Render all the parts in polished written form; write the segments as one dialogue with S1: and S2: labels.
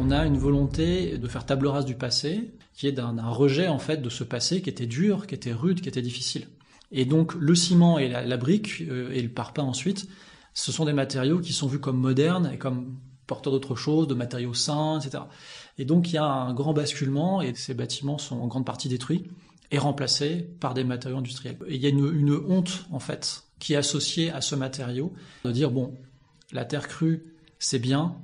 S1: on a une volonté de faire table rase du passé, qui est d'un rejet en fait de ce passé qui était dur, qui était rude, qui était difficile. Et donc le ciment et la brique et le parpaing ensuite, ce sont des matériaux qui sont vus comme modernes et comme porteurs d'autre chose, de matériaux sains, etc. Et donc il y a un grand basculement et ces bâtiments sont en grande partie détruits et remplacés par des matériaux industriels. Et il y a une honte en fait qui est associée à ce matériau, de dire bon, la terre crue c'est bien,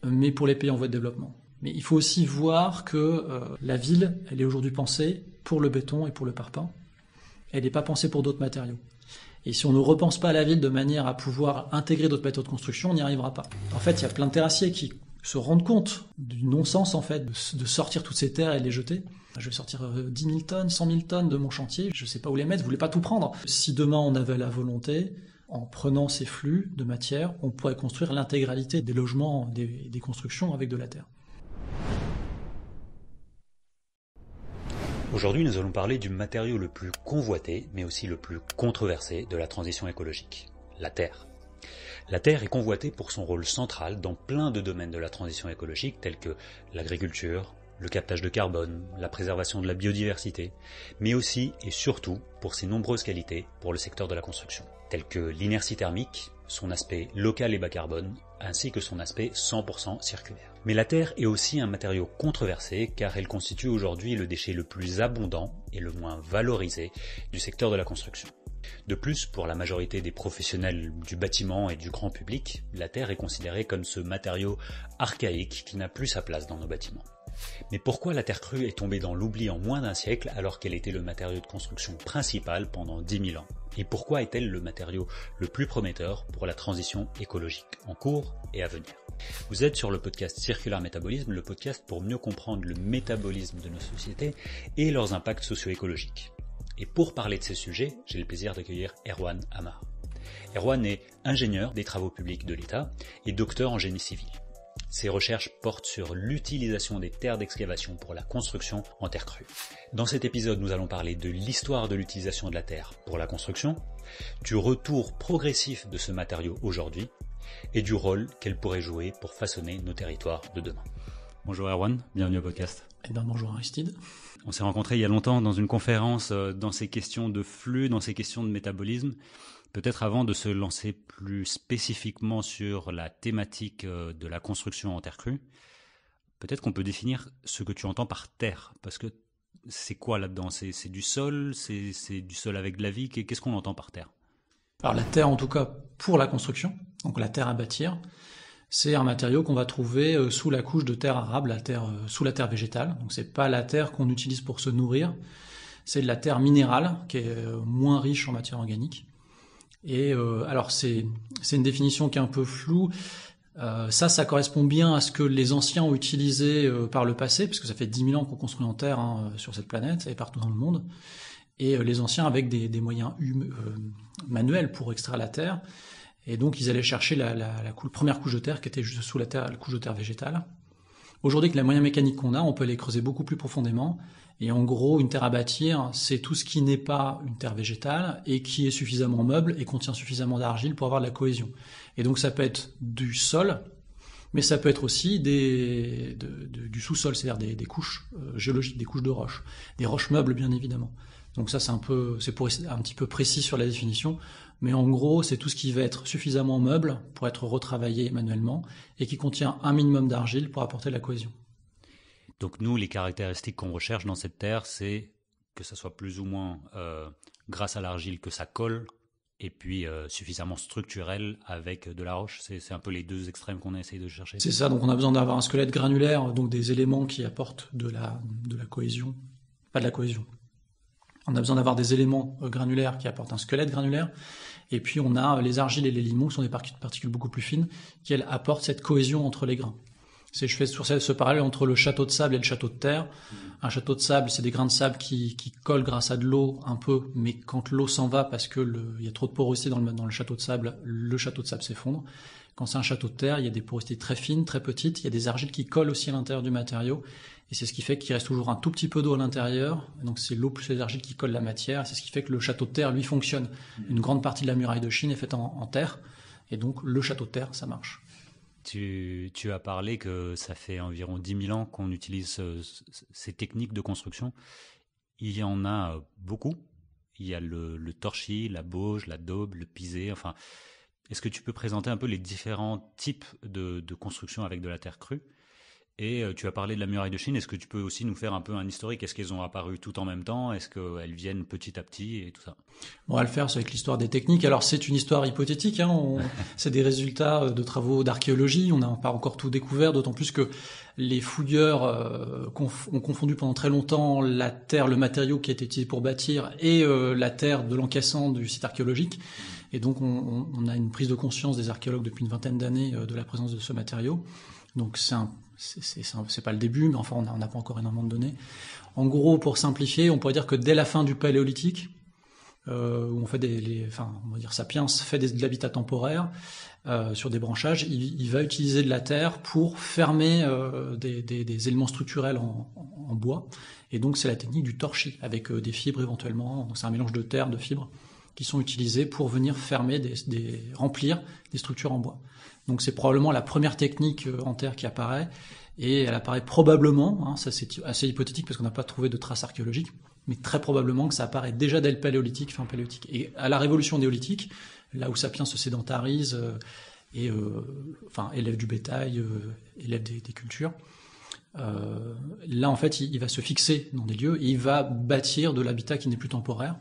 S1: mais pour les pays en voie de développement. Mais il faut aussi voir que la ville, elle est aujourd'hui pensée pour le béton et pour le parpaing. Elle n'est pas pensée pour d'autres matériaux. Et si on ne repense pas la ville de manière à pouvoir intégrer d'autres matériaux de construction, on n'y arrivera pas. En fait, il y a plein de terrassiers qui se rendent compte du non-sens en fait de sortir toutes ces terres et de les jeter. Je vais sortir 10 000 tonnes, 100 000 tonnes de mon chantier, je ne sais pas où les mettre, vous ne voulez pas tout prendre. Si demain on avait la volonté, en prenant ces flux de matière, on pourrait construire l'intégralité des logements, des constructions avec de la terre.
S2: Aujourd'hui, nous allons parler du matériau le plus convoité, mais aussi le plus controversé de la transition écologique, la terre. La terre est convoitée pour son rôle central dans plein de domaines de la transition écologique, tels que l'agriculture, le captage de carbone, la préservation de la biodiversité, mais aussi et surtout pour ses nombreuses qualités pour le secteur de la construction, telles que l'inertie thermique, son aspect local et bas carbone, ainsi que son aspect 100% circulaire. Mais la terre est aussi un matériau controversé car elle constitue aujourd'hui le déchet le plus abondant et le moins valorisé du secteur de la construction. De plus, pour la majorité des professionnels du bâtiment et du grand public, la terre est considérée comme ce matériau archaïque qui n'a plus sa place dans nos bâtiments. Mais pourquoi la terre crue est tombée dans l'oubli en moins d'un siècle alors qu'elle était le matériau de construction principal pendant 10 000 ans? Et pourquoi est-elle le matériau le plus prometteur pour la transition écologique en cours et à venir? Vous êtes sur le podcast Circular Métabolisme, le podcast pour mieux comprendre le métabolisme de nos sociétés et leurs impacts socio-écologiques. Et pour parler de ces sujets, j'ai le plaisir d'accueillir Erwan Amar. Erwan est ingénieur des travaux publics de l'État et docteur en génie civil. Ses recherches portent sur l'utilisation des terres d'excavation pour la construction en terre crue. Dans cet épisode, nous allons parler de l'histoire de l'utilisation de la terre pour la construction, du retour progressif de ce matériau aujourd'hui et du rôle qu'elle pourrait jouer pour façonner nos territoires de demain. Bonjour Erwan, bienvenue au podcast.
S1: Eh bien bonjour Aristide.
S2: On s'est rencontrés il y a longtemps dans une conférence dans ces questions de flux, dans ces questions de métabolisme. Peut-être avant de se lancer plus spécifiquement sur la thématique de la construction en terre crue, peut-être qu'on peut définir ce que tu entends par terre, parce que c'est quoi là-dedans? C'est du sol, c'est du sol avec de la vie, qu'est-ce qu'on entend par terre?
S1: Alors la terre en tout cas pour la construction, donc la terre à bâtir, c'est un matériau qu'on va trouver sous la couche de terre arable, sous la terre végétale. Donc c'est pas la terre qu'on utilise pour se nourrir, c'est de la terre minérale qui est moins riche en matière organique. Et alors c'est une définition qui est un peu floue. Ça correspond bien à ce que les anciens ont utilisé par le passé, puisque ça fait 10 000 ans qu'on construit en terre sur cette planète et partout dans le monde. Et les anciens avec des moyens manuels pour extraire la terre. Et donc ils allaient chercher la première couche de terre qui était juste sous la couche de terre végétale. Aujourd'hui, avec les moyens mécaniques qu'on a, on peut les creuser beaucoup plus profondément. Et en gros, une terre à bâtir, c'est tout ce qui n'est pas une terre végétale et qui est suffisamment meuble et contient suffisamment d'argile pour avoir de la cohésion. Et donc ça peut être du sol, mais ça peut être aussi du sous-sol, c'est-à-dire des couches géologiques, des couches de roches, des roches meubles bien évidemment. Donc ça c'est pour être un petit peu précis sur la définition, mais en gros c'est tout ce qui va être suffisamment meuble pour être retravaillé manuellement et qui contient un minimum d'argile pour apporter de la cohésion.
S2: Donc nous, les caractéristiques qu'on recherche dans cette terre, c'est que ça soit plus ou moins grâce à l'argile que ça colle, et puis suffisamment structurel avec de la roche. C'est un peu les deux extrêmes qu'on essaye de chercher.
S1: C'est ça, donc on a besoin d'avoir un squelette granulaire, donc des éléments qui apportent de la cohésion. Pas de la cohésion. On a besoin d'avoir des éléments granulaires qui apportent un squelette granulaire, et puis on a les argiles et les limons, qui sont des particules beaucoup plus fines, qui elles apportent cette cohésion entre les grains. Je fais sur ce parallèle entre le château de sable et le château de terre. Un château de sable, c'est des grains de sable qui collent grâce à de l'eau un peu, mais quand l'eau s'en va parce que il y a trop de porosité dans le château de sable s'effondre. Quand c'est un château de terre, il y a des porosités très fines, très petites, il y a des argiles qui collent aussi à l'intérieur du matériau, et c'est ce qui fait qu'il reste toujours un tout petit peu d'eau à l'intérieur, donc c'est l'eau plus les argiles qui collent la matière, et c'est ce qui fait que le château de terre, lui, fonctionne. Une grande partie de la muraille de Chine est faite en terre, et donc le château de terre, ça marche.
S2: Tu as parlé que ça fait environ 10 000 ans qu'on utilise ces techniques de construction. Il y en a beaucoup. Il y a le torchis, la bauge, la daube, le pisé. Enfin, est-ce que tu peux présenter un peu les différents types de construction avec de la terre crue? Et tu as parlé de la muraille de Chine. Est-ce que tu peux aussi nous faire un peu un historique? Est-ce qu'elles ont apparu tout en même temps? Est-ce qu'elles viennent petit à petit et tout ça?
S1: On va le faire avec l'histoire des techniques. Alors c'est une histoire hypothétique, hein. C'est des résultats de travaux d'archéologie. On n'a pas encore tout découvert, d'autant plus que les fouilleurs ont confondu pendant très longtemps la terre, le matériau qui a été utilisé pour bâtir, et la terre de l'encaissant du site archéologique. Et donc on a une prise de conscience des archéologues depuis une vingtaine d'années de la présence de ce matériau. Donc c'est pas le début, mais enfin on n'a pas encore énormément de données. En gros, pour simplifier, on pourrait dire que dès la fin du Paléolithique, où on fait on va dire Sapiens fait de l'habitat temporaire sur des branchages, il va utiliser de la terre pour fermer des éléments structurels en bois. Et donc c'est la technique du torchis avec des fibres éventuellement. Donc c'est un mélange de terre, de fibres qui sont utilisées pour venir fermer remplir des structures en bois. Donc c'est probablement la première technique en terre qui apparaît, et elle apparaît probablement, hein, ça c'est assez hypothétique parce qu'on n'a pas trouvé de traces archéologiques, mais très probablement que ça apparaît déjà dès le Paléolithique, fin Paléolithique. Et à la Révolution néolithique, là où Sapiens se sédentarise élève du bétail, élève des cultures, là en fait il va se fixer dans des lieux et il va bâtir de l'habitat qui n'est plus temporaire.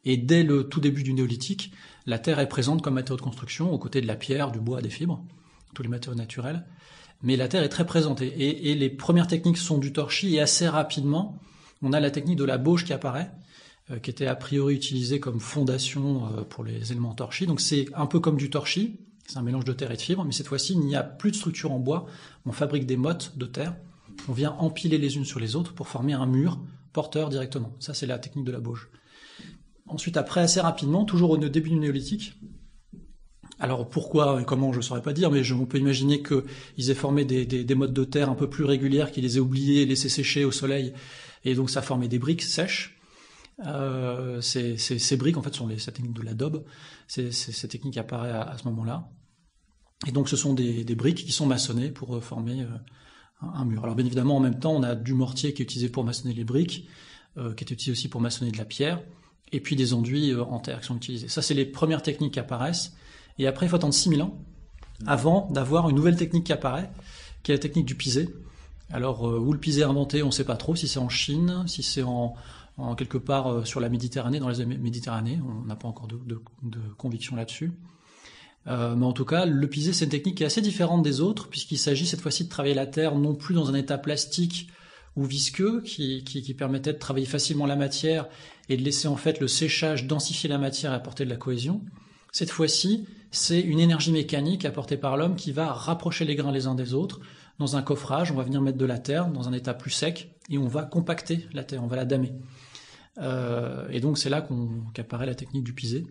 S1: Et dès le tout début du néolithique, la terre est présente comme matériau de construction, aux côtés de la pierre, du bois, des fibres, tous les matériaux naturels. Mais la terre est très présente. Et les premières techniques sont du torchis, et assez rapidement, on a la technique de la bauge qui apparaît, qui était a priori utilisée comme fondation pour les éléments torchis. Donc c'est un peu comme du torchis, c'est un mélange de terre et de fibres, mais cette fois-ci, il n'y a plus de structure en bois. On fabrique des mottes de terre, on vient empiler les unes sur les autres pour former un mur porteur directement. Ça, c'est la technique de la bauge. Ensuite, après, assez rapidement, toujours au début du néolithique, alors pourquoi et comment, je ne saurais pas dire, mais on peut imaginer qu'ils aient formé des mottes de terre un peu plus régulières, qu'ils les aient oubliées, laissées sécher au soleil, et donc ça formait des briques sèches. Ces briques, en fait, sont cette technique de la daube. Cette technique apparaît à ce moment-là. Et donc ce sont des briques qui sont maçonnées pour former un mur. Alors bien évidemment, en même temps, on a du mortier qui est utilisé pour maçonner les briques, qui est utilisé aussi pour maçonner de la pierre, et puis des enduits en terre qui sont utilisés. Ça, c'est les premières techniques qui apparaissent. Et après, il faut attendre 6000 ans avant d'avoir une nouvelle technique qui apparaît, qui est la technique du pisé. Alors, où le pisé est inventé, on ne sait pas trop, si c'est en Chine, si c'est en quelque part sur la Méditerranée, dans les Méditerranées, on n'a pas encore de conviction là-dessus. Mais en tout cas, le pisé, c'est une technique qui est assez différente des autres, puisqu'il s'agit cette fois-ci de travailler la terre non plus dans un état plastique ou visqueux, qui permettait de travailler facilement la matière et de laisser en fait le séchage densifier la matière et apporter de la cohésion. Cette fois-ci, c'est une énergie mécanique apportée par l'homme qui va rapprocher les grains les uns des autres. Dans un coffrage, on va venir mettre de la terre dans un état plus sec et on va compacter la terre, on va la damer. Et donc c'est là qu'apparaît la technique du pisé.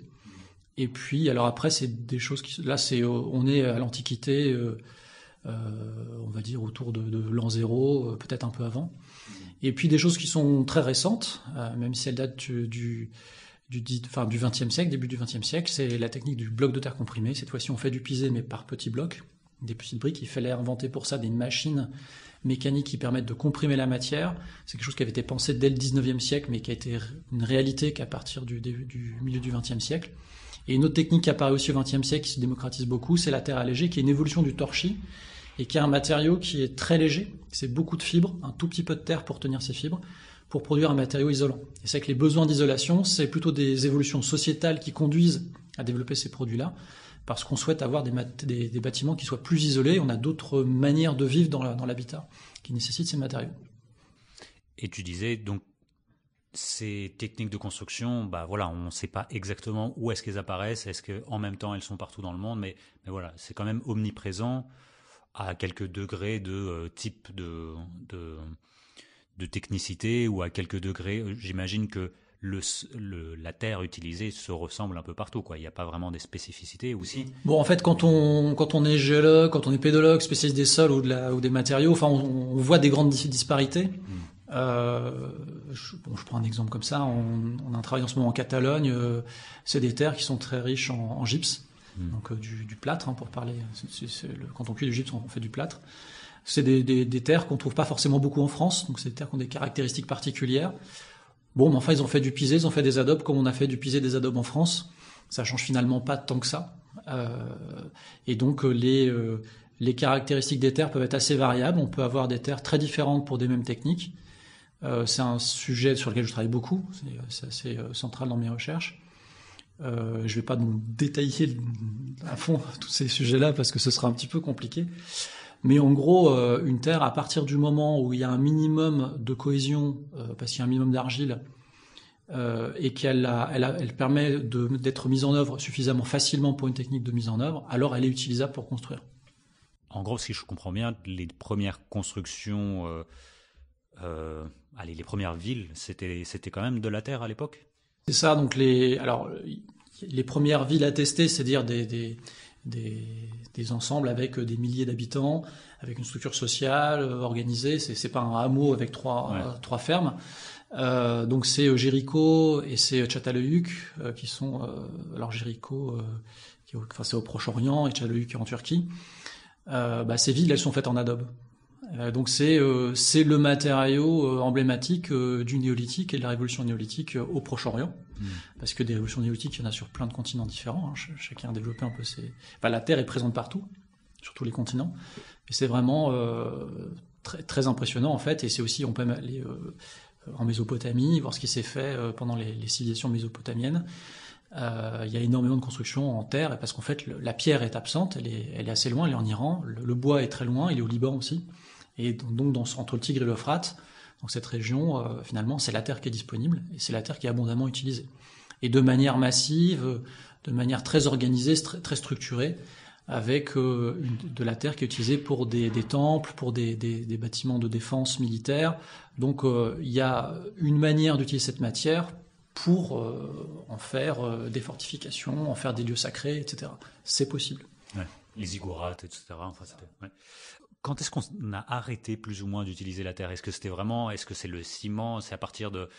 S1: Et puis, alors après, c'est des choses on est à l'Antiquité, on va dire autour de l'an 0, peut-être un peu avant. Et puis des choses qui sont très récentes, même si elles datent du XXe siècle, début du XXe siècle, c'est la technique du bloc de terre comprimé. Cette fois-ci, on fait du pisé, mais par petits blocs, des petites briques. Il fallait inventer pour ça des machines mécaniques qui permettent de comprimer la matière. C'est quelque chose qui avait été pensé dès le XIXe siècle, mais qui a été une réalité qu'à partir du milieu du XXe siècle. Et une autre technique qui apparaît aussi au XXe siècle, qui se démocratise beaucoup, c'est la terre allégée, qui est une évolution du torchis, et qui a un matériau qui est très léger. C'est beaucoup de fibres, un tout petit peu de terre pour tenir ces fibres, pour produire un matériau isolant. Et c'est que les besoins d'isolation, c'est plutôt des évolutions sociétales qui conduisent à développer ces produits-là, parce qu'on souhaite avoir des bâtiments qui soient plus isolés. On a d'autres manières de vivre dans l'habitat qui nécessitent ces matériaux.
S2: Et tu disais, donc, ces techniques de construction, on ne sait pas exactement où est-ce qu'elles apparaissent, est-ce qu'en même temps elles sont partout dans le monde, mais voilà, c'est quand même omniprésent à quelques degrés de type de technicité, ou à quelques degrés, j'imagine que la terre utilisée se ressemble un peu partout, quoi. Il n'y a pas vraiment des spécificités aussi.
S1: Bon, en fait, quand on est géologue, quand on est pédologue, spécialiste des sols ou des matériaux, enfin, on voit des grandes disparités. Je prends un exemple comme ça. On a un travail en ce moment en Catalogne. C'est des terres qui sont très riches en gypse. donc du plâtre, pour parler. Quand on cuit du gypse, on fait du plâtre. C'est des terres qu'on trouve pas forcément beaucoup en France, donc c'est des terres qui ont des caractéristiques particulières. Bon, mais enfin, ils ont fait du pisé, ils ont fait des adobes comme on a fait du pisé des adobes en France. Ça change finalement pas tant que ça. Et donc, les caractéristiques des terres peuvent être assez variables. On peut avoir des terres très différentes pour des mêmes techniques. C'est un sujet sur lequel je travaille beaucoup. C'est assez central dans mes recherches. Je vais pas nous détailler à fond tous ces sujets-là parce que ce sera un petit peu compliqué. Mais en gros, une terre, à partir du moment où il y a un minimum de cohésion, parce qu'il y a un minimum d'argile, et qu'elle permet d'être mise en œuvre suffisamment facilement pour une technique de mise en œuvre, alors elle est utilisable pour construire.
S2: En gros, si je comprends bien, les premières constructions, les premières villes, c'était quand même de la terre à l'époque ?
S1: C'est ça, donc les premières villes attestées, c'est-à-dire des ensembles avec des milliers d'habitants, avec une structure sociale organisée. C'est pas un hameau avec trois fermes. Donc c'est Jéricho et c'est Çatalhöyük qui sont alors Jéricho c'est au Proche-Orient et Çatalhöyük en Turquie. Ces villes, elles sont faites en adobe. Donc c'est le matériau emblématique du néolithique et de la révolution néolithique au Proche-Orient. Parce que des révolutions néolithiques, il y en a sur plein de continents différents. Chacun a développé un peu la terre est présente partout, sur tous les continents. Et c'est vraiment très, très impressionnant en fait. Et c'est aussi, on peut aller en Mésopotamie, voir ce qui s'est fait pendant les civilisations mésopotamiennes. Il y a énormément de constructions en terre, parce qu'en fait la pierre est absente, elle est assez loin, elle est en Iran. Le bois est très loin, il est au Liban aussi. Et donc entre le Tigre et l'Euphrate, donc cette région, finalement, c'est la terre qui est disponible et c'est la terre qui est abondamment utilisée. Et de manière massive, de manière très organisée, très structurée, avec de la terre qui est utilisée pour des temples, pour des bâtiments de défense militaire. Donc il y a une manière d'utiliser cette matière pour en faire des fortifications, en faire des lieux sacrés, etc. C'est possible.
S2: Ouais. Les ziggourats, etc. Enfin, ouais. Quand est-ce qu'on a arrêté plus ou moins d'utiliser la terre ? Est-ce que c'est le ciment ? C'est à partir de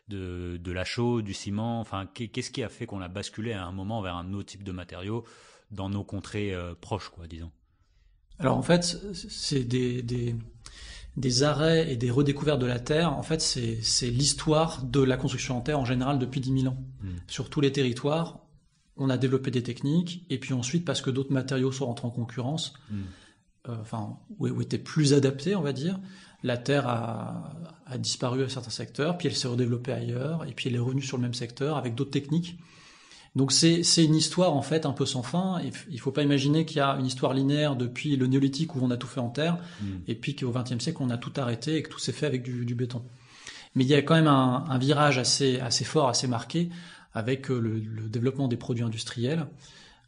S2: la chaux, du ciment ? Enfin, qu'est-ce qui a fait qu'on a basculé à un moment vers un autre type de matériaux dans nos contrées proches, disons ?
S1: Alors en fait, c'est des arrêts et des redécouvertes de la terre. En fait, c'est l'histoire de la construction en terre en général depuis 10 000 ans. Sur tous les territoires, on a développé des techniques, et puis ensuite, parce que d'autres matériaux sont rentrés en concurrence, ou étaient plus adaptés, on va dire, la terre a disparu à certains secteurs, puis elle s'est redéveloppée ailleurs, et puis elle est revenue sur le même secteur avec d'autres techniques. Donc c'est une histoire en fait un peu sans fin. Il faut pas imaginer qu'il y a une histoire linéaire depuis le néolithique où on a tout fait en terre, et puis qu'au XXe siècle on a tout arrêté et que tout s'est fait avec du béton. Mais il y a quand même un virage assez fort, assez marqué, avec le développement des produits industriels.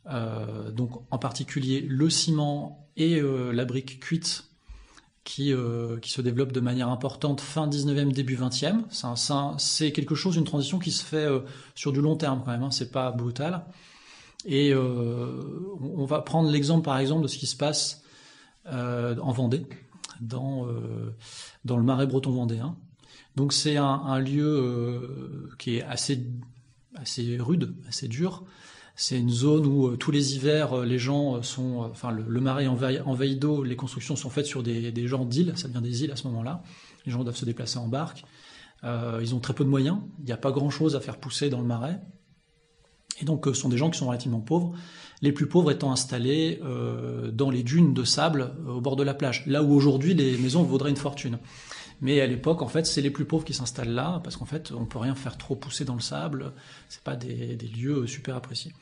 S1: Donc en particulier le ciment et la brique cuite qui se développe de manière importante fin 19e, début 20e. C'est quelque chose, une transition qui se fait sur du long terme quand même, c'est pas brutal. Et on va prendre l'exemple par exemple de ce qui se passe en Vendée, dans le Marais breton vendéen. Donc c'est un lieu qui est assez rude, assez dur. C'est une zone où tous les hivers, les gens sont... le marais envahi d'eau, les constructions sont faites sur des genres d'îles, ça devient des îles à ce moment-là. Les gens doivent se déplacer en barque. Ils ont très peu de moyens, il n'y a pas grand-chose à faire pousser dans le marais. Et donc ce sont des gens qui sont relativement pauvres, les plus pauvres étant installés dans les dunes de sable au bord de la plage, là où aujourd'hui les maisons vaudraient une fortune. Mais à l'époque, en fait, c'est les plus pauvres qui s'installent là, parce qu'en fait, on peut rien faire trop pousser dans le sable. C'est pas des lieux super appréciés.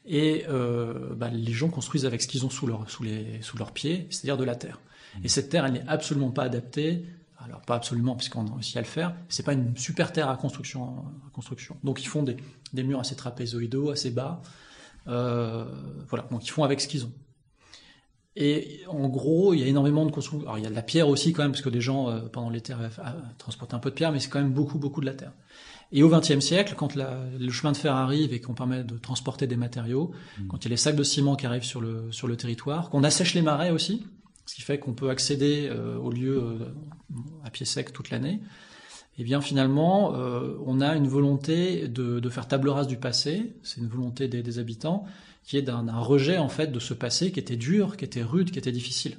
S1: Et les gens construisent avec ce qu'ils ont sous leurs pieds, c'est-à-dire de la terre. Et cette terre, elle n'est absolument pas adaptée. Alors pas absolument, puisqu'on a réussi à le faire. C'est pas une super terre à construction. Donc ils font des murs assez trapézoïdaux, assez bas. Donc ils font avec ce qu'ils ont. Et en gros, il y a énormément de constructions. Alors il y a de la pierre aussi quand même, parce que les gens, pendant l'été, transportent un peu de pierre, mais c'est quand même beaucoup, beaucoup de la terre. Et au XXe siècle, quand le chemin de fer arrive et qu'on permet de transporter des matériaux, quand il y a les sacs de ciment qui arrivent sur le territoire, qu'on assèche les marais aussi, ce qui fait qu'on peut accéder aux lieux à pied sec toute l'année, Et bien finalement, on a une volonté de faire table rase du passé. C'est une volonté des habitants qui est d'un rejet en fait de ce passé qui était dur, qui était rude, qui était difficile.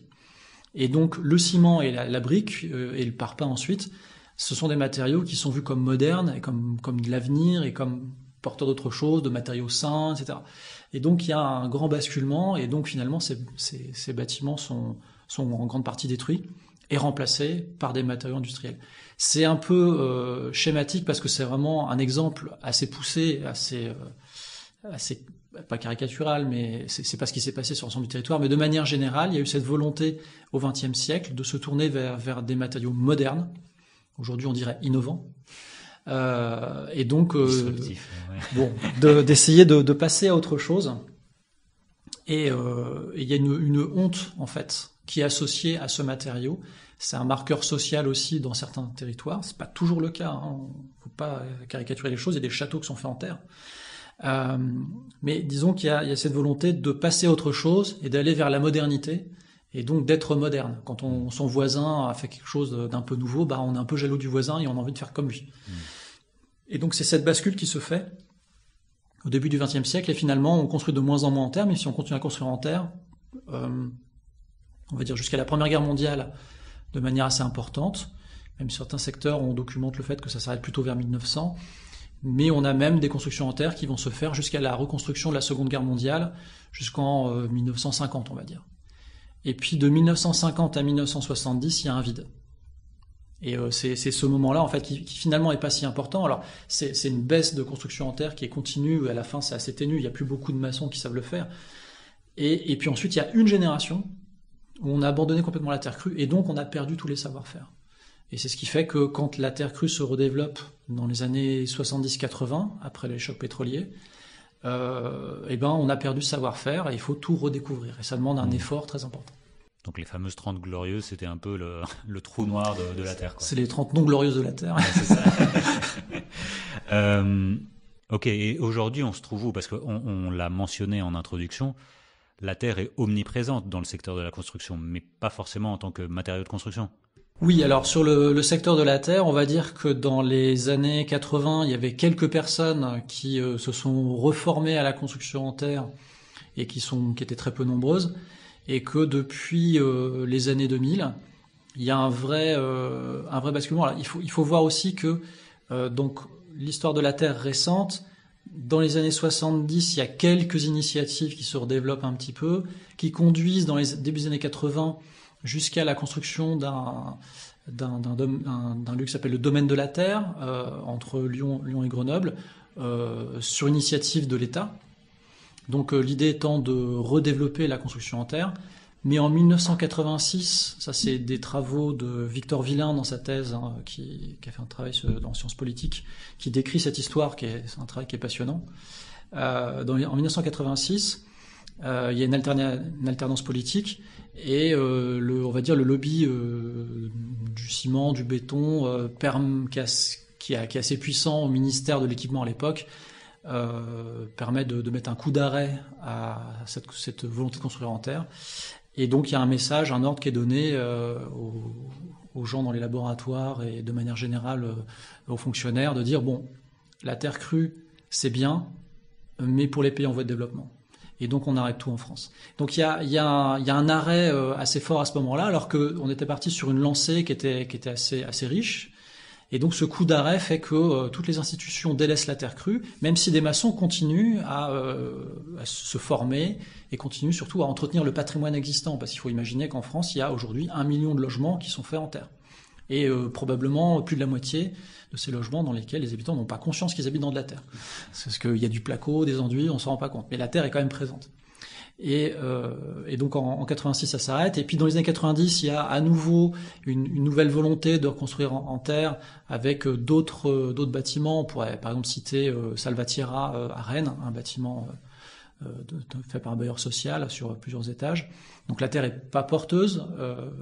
S1: Et donc le ciment et la brique et le parpaing ensuite, ce sont des matériaux qui sont vus comme modernes et comme de l'avenir et comme porteurs d'autre chose, de matériaux sains, etc. Et donc il y a un grand basculement et donc finalement ces bâtiments sont en grande partie détruits et remplacés par des matériaux industriels. C'est un peu schématique parce que c'est vraiment un exemple assez poussé, assez pas caricatural, mais c'est pas ce qui s'est passé sur l'ensemble du territoire. Mais de manière générale, il y a eu cette volonté au XXe siècle de se tourner vers des matériaux modernes. Aujourd'hui, on dirait innovants. Et donc, d'essayer de passer à autre chose. Et il y a une honte en fait qui est associée à ce matériau. C'est un marqueur social aussi dans certains territoires. C'est pas toujours le cas. Faut pas caricaturer les choses. Il y a des châteaux qui sont faits en terre. Mais disons qu'il y a cette volonté de passer à autre chose et d'aller vers la modernité et donc d'être moderne. Quand son voisin a fait quelque chose d'un peu nouveau, on est un peu jaloux du voisin et on a envie de faire comme lui. Et donc c'est cette bascule qui se fait au début du XXe siècle et finalement on construit de moins en moins en terre, mais si on continue à construire en terre, on va dire jusqu'à la Première Guerre mondiale de manière assez importante, même certains secteurs on documente le fait que ça s'arrête plutôt vers 1900, mais on a même des constructions en terre qui vont se faire jusqu'à la reconstruction de la Seconde Guerre mondiale, jusqu'en 1950 on va dire. Et puis de 1950 à 1970, il y a un vide. Et c'est ce moment-là en fait qui finalement est pas si important. Alors c'est une baisse de construction en terre qui est continue, à la fin c'est assez ténu, il n'y a plus beaucoup de maçons qui savent le faire. Et puis ensuite il y a une génération où on a abandonné complètement la terre crue et donc on a perdu tous les savoir-faire. Et c'est ce qui fait que quand la terre crue se redéveloppe dans les années 70-80, après les chocs pétroliers, on a perdu ce savoir-faire et il faut tout redécouvrir. Et ça demande un effort très important.
S2: Donc les fameuses 30 glorieuses, c'était un peu le trou noir de la Terre, quoi.
S1: C'est les 30 non glorieuses de la Terre.
S2: Ouais, c'est ça. Ok, et aujourd'hui on se trouve où? Parce qu'on l'a mentionné en introduction, la Terre est omniprésente dans le secteur de la construction, mais pas forcément en tant que matériau de construction.
S1: Oui, alors sur le secteur de la terre, on va dire que dans les années 80, il y avait quelques personnes qui se sont reformées à la construction en terre et qui étaient très peu nombreuses, et que depuis les années 2000, il y a un vrai basculement. Alors, il faut voir aussi que donc l'histoire de la terre récente, dans les années 70, il y a quelques initiatives qui se redéveloppent un petit peu, qui conduisent dans les débuts des années 80 jusqu'à la construction d'un lieu qui s'appelle le domaine de la Terre, entre Lyon et Grenoble, sur initiative de l'État. Donc l'idée étant de redévelopper la construction en terre. Mais en 1986, ça c'est des travaux de Victor Villain dans sa thèse, qui a fait un travail dans Sciences politiques, qui décrit cette histoire, c'est un travail qui est passionnant. En 1986, il y a une alternance politique et on va dire le lobby du ciment, du béton, qui est assez puissant au ministère de l'équipement à l'époque, permet de mettre un coup d'arrêt à cette volonté de construire en terre. Et donc il y a un ordre qui est donné aux gens dans les laboratoires et de manière générale aux fonctionnaires de dire bon, la terre crue c'est bien, mais pour les pays en voie de développement. Et donc on arrête tout en France. Donc il y a un arrêt assez fort à ce moment-là, alors qu'on était parti sur une lancée qui était assez riche. Et donc ce coup d'arrêt fait que toutes les institutions délaissent la terre crue, même si des maçons continuent à se former et continuent surtout à entretenir le patrimoine existant. Parce qu'il faut imaginer qu'en France, il y a aujourd'hui 1 million de logements qui sont faits en terre. Et probablement plus de la moitié de ces logements dans lesquels les habitants n'ont pas conscience qu'ils habitent dans de la terre. C'est parce qu'il y a du placo, des enduits, on s'en rend pas compte. Mais la terre est quand même présente. Et donc en 86 ça s'arrête, et puis dans les années 90 il y a à nouveau une nouvelle volonté de reconstruire en terre avec d'autres bâtiments. On pourrait par exemple citer Salvatierra à Rennes, un bâtiment fait par un bailleur social sur plusieurs étages. Donc la terre est pas porteuse,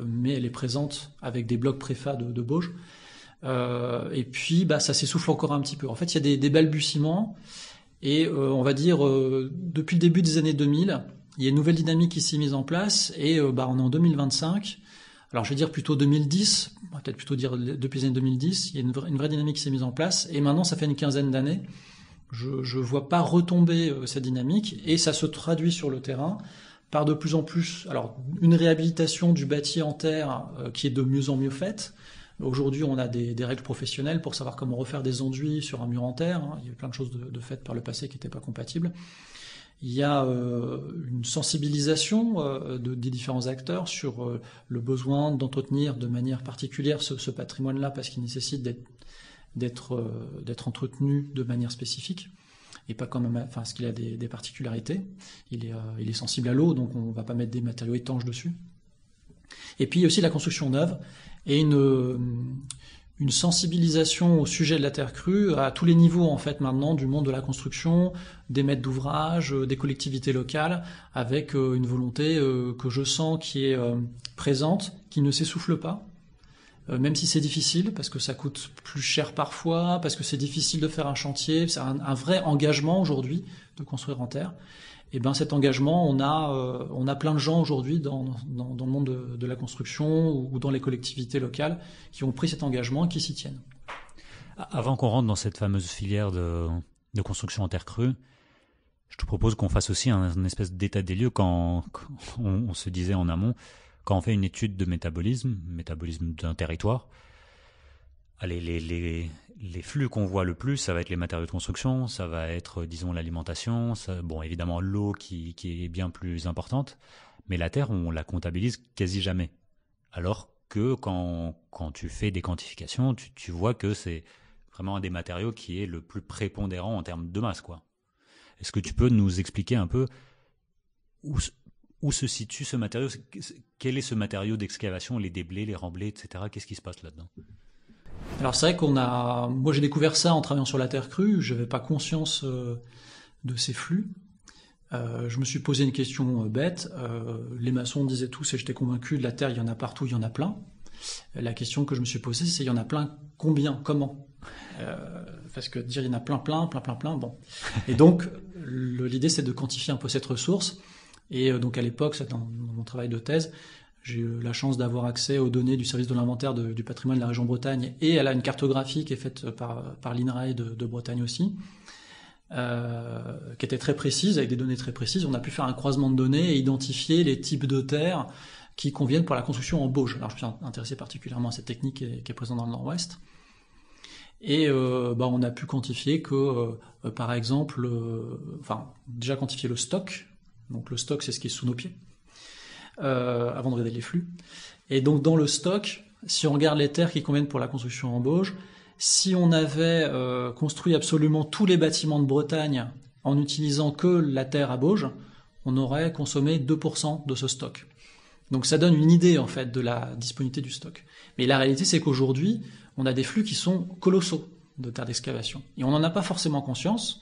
S1: mais elle est présente avec des blocs préfats de Bauge. Et puis ça s'essouffle encore un petit peu. En fait il y a des balbutiements, et on va dire depuis le début des années 2000 il y a une nouvelle dynamique qui s'est mise en place, et on est en 2025. Alors je vais dire plutôt 2010, peut-être plutôt dire depuis les années 2010, il y a une vraie dynamique qui s'est mise en place, et maintenant ça fait une quinzaine d'années, je vois pas retomber cette dynamique, et ça se traduit sur le terrain par de plus en plus, alors une réhabilitation du bâti en terre qui est de mieux en mieux faite. Aujourd'hui, on a des règles professionnelles pour savoir comment refaire des enduits sur un mur en terre. Il y a eu plein de choses de faites par le passé qui n'étaient pas compatibles. Il y a une sensibilisation des différents acteurs sur le besoin d'entretenir de manière particulière ce patrimoine-là, parce qu'il nécessite d'être entretenu de manière spécifique, et pas parce qu'il a des particularités. Il est sensible à l'eau, donc on ne va pas mettre des matériaux étanches dessus. Et puis il y a aussi la construction neuve et une sensibilisation au sujet de la terre crue à tous les niveaux en fait maintenant du monde de la construction, des maîtres d'ouvrage, des collectivités locales, avec une volonté que je sens qui est présente, qui ne s'essouffle pas, même si c'est difficile, parce que ça coûte plus cher parfois, parce que c'est difficile de faire un chantier, c'est un vrai engagement aujourd'hui de construire en terre. Et ben cet engagement, on a plein de gens aujourd'hui dans le monde de la construction ou dans les collectivités locales qui ont pris cet engagement et qui s'y tiennent.
S2: Avant qu'on rentre dans cette fameuse filière de construction en terre crue, je te propose qu'on fasse aussi un espèce d'état des lieux quand on se disait en amont, quand on fait une étude de métabolisme d'un territoire. Allez, les flux qu'on voit le plus, ça va être les matériaux de construction, ça va être, disons, l'alimentation, bon, évidemment l'eau qui est bien plus importante, mais la terre, on la comptabilise quasi jamais. Alors que quand tu fais des quantifications, tu vois que c'est vraiment un des matériaux qui est le plus prépondérant en termes de masse, quoi. Est-ce que tu peux nous expliquer un peu où se situe ce matériau, quel est ce matériau d'excavation, les déblais, les remblais, etc. Qu'est-ce qui se passe là-dedans ?
S1: Alors c'est vrai moi j'ai découvert ça en travaillant sur la terre crue, je n'avais pas conscience de ces flux. Je me suis posé une question bête, les maçons disaient tous et j'étais convaincu, de la terre il y en a partout, il y en a plein. La question que je me suis posée c'est il y en a plein, combien, comment parce que dire il y en a plein, bon. Et donc l'idée c'est de quantifier un peu cette ressource, et donc à l'époque, c'est dans mon travail de thèse, j'ai eu la chance d'avoir accès aux données du service de l'inventaire du patrimoine de la région Bretagne, et elle a une cartographie qui est faite par l'INRAE de Bretagne aussi, qui était très précise, avec des données très précises. On a pu faire un croisement de données et identifier les types de terres qui conviennent pour la construction en bauge. Alors je suis intéressé particulièrement à cette technique qui est présente dans le Nord-Ouest. Et on a pu quantifier que, par exemple, déjà quantifier le stock. Donc le stock, c'est ce qui est sous nos pieds. Avant de regarder les flux. Et donc dans le stock, si on regarde les terres qui conviennent pour la construction en bauge, si on avait construit absolument tous les bâtiments de Bretagne en utilisant que la terre à bauge, on aurait consommé 2% de ce stock. Donc ça donne une idée en fait de la disponibilité du stock. Mais la réalité c'est qu'aujourd'hui, on a des flux qui sont colossaux de terre d'excavation. Et on n'en a pas forcément conscience,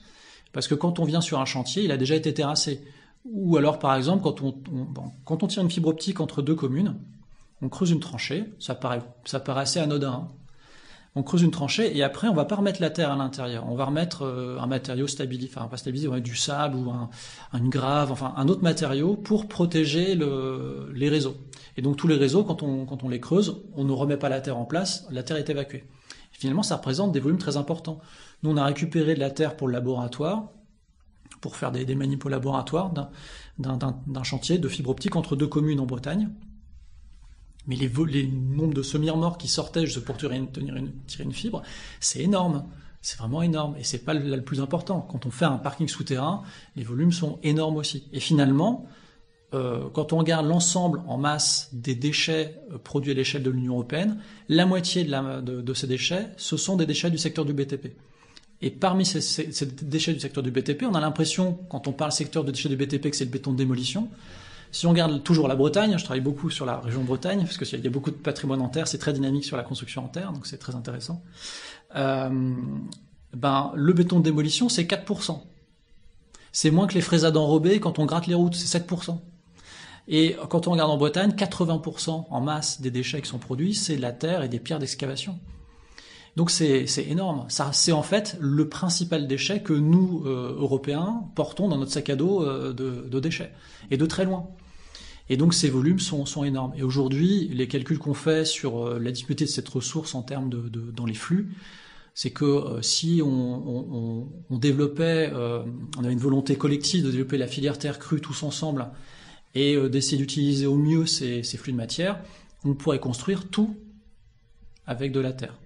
S1: parce que quand on vient sur un chantier, il a déjà été terrassé. Ou alors, par exemple, quand on tire une fibre optique entre deux communes, on creuse une tranchée, ça paraît assez anodin. Hein. On creuse une tranchée et après, on va pas remettre la terre à l'intérieur. On va remettre un matériau stabilisé, enfin pas stabilisé, on va mettre du sable ou une grave, enfin un autre matériau pour protéger les réseaux. Et donc tous les réseaux, quand on les creuse, on ne remet pas la terre en place, la terre est évacuée. Et finalement, ça représente des volumes très importants. Nous, on a récupéré de la terre pour le laboratoire, pour faire des manips au laboratoire d'un chantier de fibre optique entre deux communes en Bretagne. Mais les nombres de semi-remorques qui sortaient juste pour tirer une fibre, c'est énorme. C'est vraiment énorme. Et c'est pas le plus important. Quand on fait un parking souterrain, les volumes sont énormes aussi. Et finalement, quand on regarde l'ensemble en masse des déchets produits à l'échelle de l'Union européenne, la moitié de ces déchets, ce sont des déchets du secteur du BTP. Et parmi ces déchets du secteur du BTP, on a l'impression, quand on parle secteur de déchets du BTP, que c'est le béton de démolition. Si on regarde toujours la Bretagne, je travaille beaucoup sur la région Bretagne, parce qu'il y a beaucoup de patrimoine en terre, c'est très dynamique sur la construction en terre, donc c'est très intéressant. Le béton de démolition, c'est 4%. C'est moins que les fraisades enrobées quand on gratte les routes, c'est 7%. Et quand on regarde en Bretagne, 80% en masse des déchets qui sont produits, c'est de la terre et des pierres d'excavation. Donc c'est énorme. Ça, c'est en fait le principal déchet que nous, Européens, portons dans notre sac à dos de déchets, et de très loin. Et donc ces volumes sont énormes. Et aujourd'hui, les calculs qu'on fait sur la disponibilité de cette ressource en termes dans les flux, c'est que si on développait, on avait une volonté collective de développer la filière terre crue tous ensemble et d'essayer d'utiliser au mieux ces flux de matière, on pourrait construire tout avec de la terre.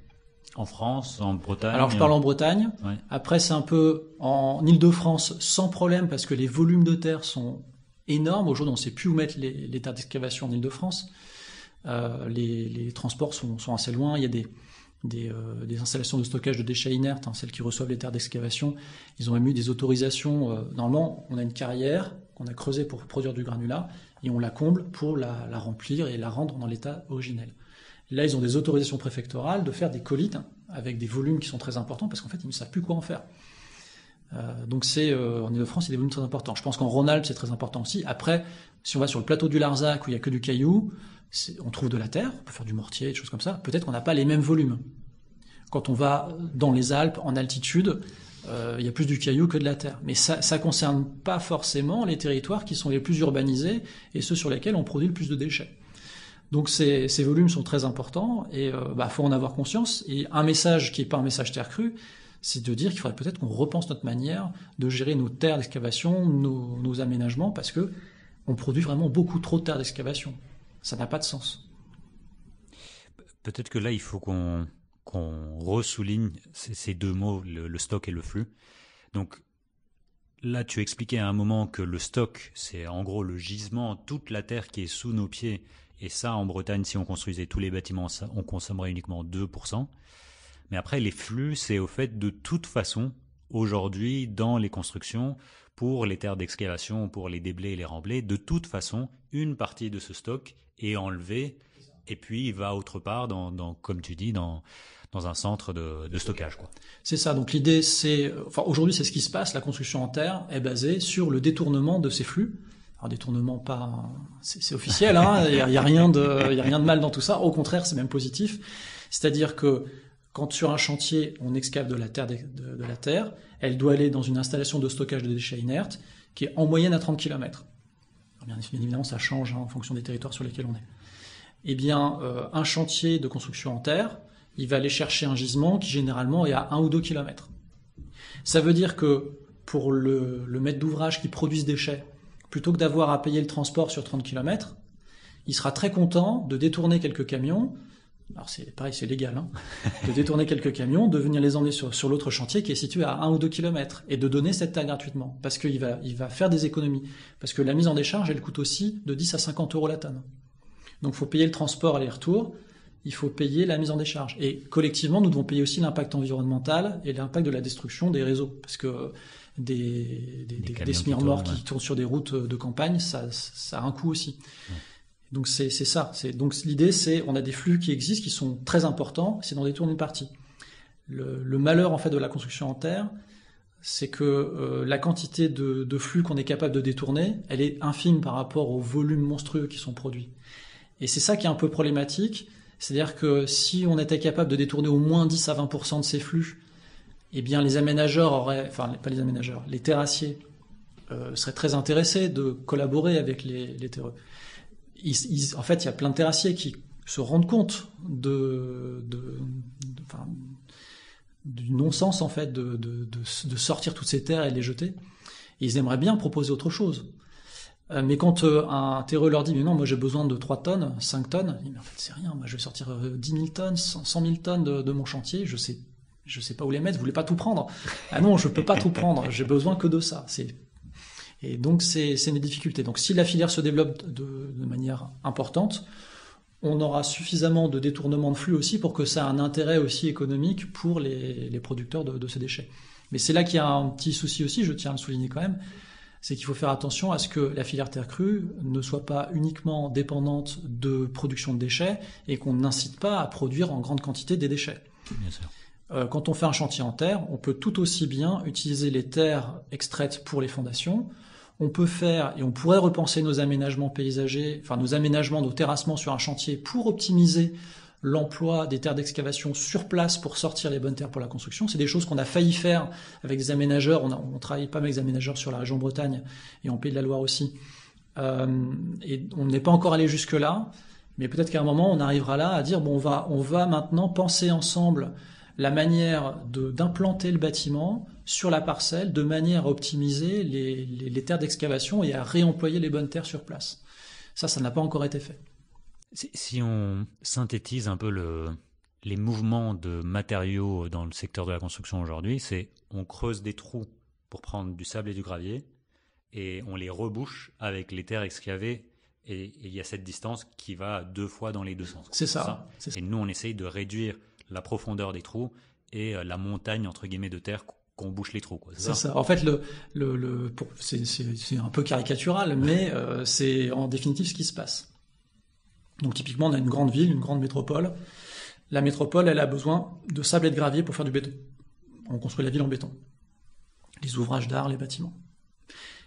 S2: En France, en Bretagne.
S1: Alors je parle en Bretagne.
S2: Ouais.
S1: Après c'est un peu en Île-de-France sans problème parce que les volumes de terre sont énormes. Aujourd'hui on ne sait plus où mettre les terres d'excavation en Île-de-France. Les transports sont assez loin. Il y a des installations de stockage de déchets inertes, celles qui reçoivent les terres d'excavation. Ils ont même eu des autorisations. Normalement on a une carrière qu'on a creusée pour produire du granulat et on la comble pour la remplir et la rendre dans l'état originel. Là, ils ont des autorisations préfectorales de faire des collites avec des volumes qui sont très importants parce qu'en fait, ils ne savent plus quoi en faire. Donc en Ile-de-France, c'est des volumes très importants. Je pense qu'en Rhône-Alpes, c'est très important aussi. Après, si on va sur le plateau du Larzac où il n'y a que du caillou, on trouve de la terre, on peut faire du mortier, des choses comme ça. Peut-être qu'on n'a pas les mêmes volumes. Quand on va dans les Alpes, en altitude, il y a plus du caillou que de la terre. Mais ça ne concerne pas forcément les territoires qui sont les plus urbanisés et ceux sur lesquels on produit le plus de déchets. Donc ces volumes sont très importants et faut en avoir conscience. Et un message qui n'est pas un message terre crue, c'est de dire qu'il faudrait peut-être qu'on repense notre manière de gérer nos terres d'excavation, nos aménagements, parce que on produit vraiment beaucoup trop de terres d'excavation. Ça n'a pas de sens.
S2: Peut-être que là, il faut qu'on ressouligne ces deux mots, le stock et le flux. Donc là, tu expliquais à un moment que le stock, c'est en gros le gisement, toute la terre qui est sous nos pieds. Et ça, en Bretagne, si on construisait tous les bâtiments, on consommerait uniquement 2%. Mais après, les flux, c'est au fait de toute façon, aujourd'hui, dans les constructions, pour les terres d'excavation, pour les déblais et les remblais, de toute façon, une partie de ce stock est enlevée et puis il va autre part, comme tu dis, dans un centre de stockage, quoi.
S1: C'est ça. Donc l'idée, aujourd'hui, c'est ce qui se passe. La construction en terre est basée sur le détournement de ces flux. Alors détournement c'est officiel, il y a rien de mal dans tout ça. Au contraire, c'est même positif. C'est-à-dire que quand sur un chantier on excave de la terre, elle doit aller dans une installation de stockage de déchets inertes qui est en moyenne à 30 km. Bien évidemment, ça change en fonction des territoires sur lesquels on est. Eh bien, un chantier de construction en terre, il va aller chercher un gisement qui généralement est à 1 ou 2 km. Ça veut dire que pour le maître d'ouvrage qui produit ce déchet, plutôt que d'avoir à payer le transport sur 30 km, il sera très content de détourner quelques camions, alors c'est pareil, c'est légal, de détourner quelques camions, de venir les emmener sur l'autre chantier qui est situé à 1 ou 2 km, et de donner cette terre gratuitement, parce qu'il va faire des économies. Parce que la mise en décharge, elle coûte aussi de 10 à 50 euros la tonne. Donc il faut payer le transport aller-retour, il faut payer la mise en décharge. Et collectivement, nous devons payer aussi l'impact environnemental et l'impact de la destruction des réseaux, parce que des smirmors qui tournent sur des routes de campagne, ça a un coût aussi. Ouais. Donc c'est ça. Donc l'idée, c'est on a des flux qui existent, qui sont très importants, c'est d'en détourner une partie. Le malheur en fait de la construction en terre, c'est que la quantité de flux qu'on est capable de détourner, elle est infime par rapport aux volumes monstrueux qui sont produits. Et c'est ça qui est un peu problématique, c'est-à-dire que si on était capable de détourner au moins 10 à 20% de ces flux, eh bien les terrassiers seraient très intéressés de collaborer avec les terreux. En fait, il y a plein de terrassiers qui se rendent compte du non-sens en fait de sortir toutes ces terres et de les jeter. Et ils aimeraient bien proposer autre chose. Mais quand un terreux leur dit « Mais non, moi j'ai besoin de 3 tonnes, 5 tonnes », ils disent « Mais en fait, c'est rien, moi je vais sortir 10 000 tonnes, 100 000 tonnes de mon chantier, je sais pas où les mettre, vous voulez pas tout prendre ?»« Ah non, je peux pas tout prendre, j'ai besoin que de ça. » Et donc c'est une difficulté. Donc si la filière se développe de manière importante, on aura suffisamment de détournement de flux aussi pour que ça ait un intérêt aussi économique pour les producteurs de ces déchets. Mais c'est là qu'il y a un petit souci aussi, je tiens à le souligner quand même, c'est qu'il faut faire attention à ce que la filière terre crue ne soit pas uniquement dépendante de production de déchets et qu'on n'incite pas à produire en grande quantité des déchets.
S2: Bien sûr.
S1: Quand on fait un chantier en terre, on peut tout aussi bien utiliser les terres extraites pour les fondations. On peut faire, et on pourrait repenser nos aménagements paysagers, nos aménagements, nos terrassements sur un chantier pour optimiser l'emploi des terres d'excavation sur place pour sortir les bonnes terres pour la construction. C'est des choses qu'on a failli faire avec des aménageurs. On travaille pas mal avec des aménageurs sur la région Bretagne et en Pays de la Loire aussi, et on n'est pas encore allé jusque-là, mais peut-être qu'à un moment, on arrivera là à dire, bon, on va maintenant penser ensemble la manière d'implanter le bâtiment sur la parcelle de manière à optimiser les terres d'excavation et à réemployer les bonnes terres sur place. Ça n'a pas encore été fait.
S2: Si on synthétise un peu les mouvements de matériaux dans le secteur de la construction aujourd'hui, c'est on creuse des trous pour prendre du sable et du gravier et on les rebouche avec les terres excavées et il y a cette distance qui va 2 fois dans les 2 sens.
S1: C'est ça.
S2: Et nous, on essaye de réduire la profondeur des trous et la montagne, entre guillemets, de terre qu'on bouche les trous.
S1: C'est ça. En fait, c'est un peu caricatural, mais c'est en définitive ce qui se passe. Donc typiquement, on a une grande ville, une grande métropole. La métropole, elle a besoin de sable et de gravier pour faire du béton. On construit la ville en béton. Les ouvrages d'art, les bâtiments.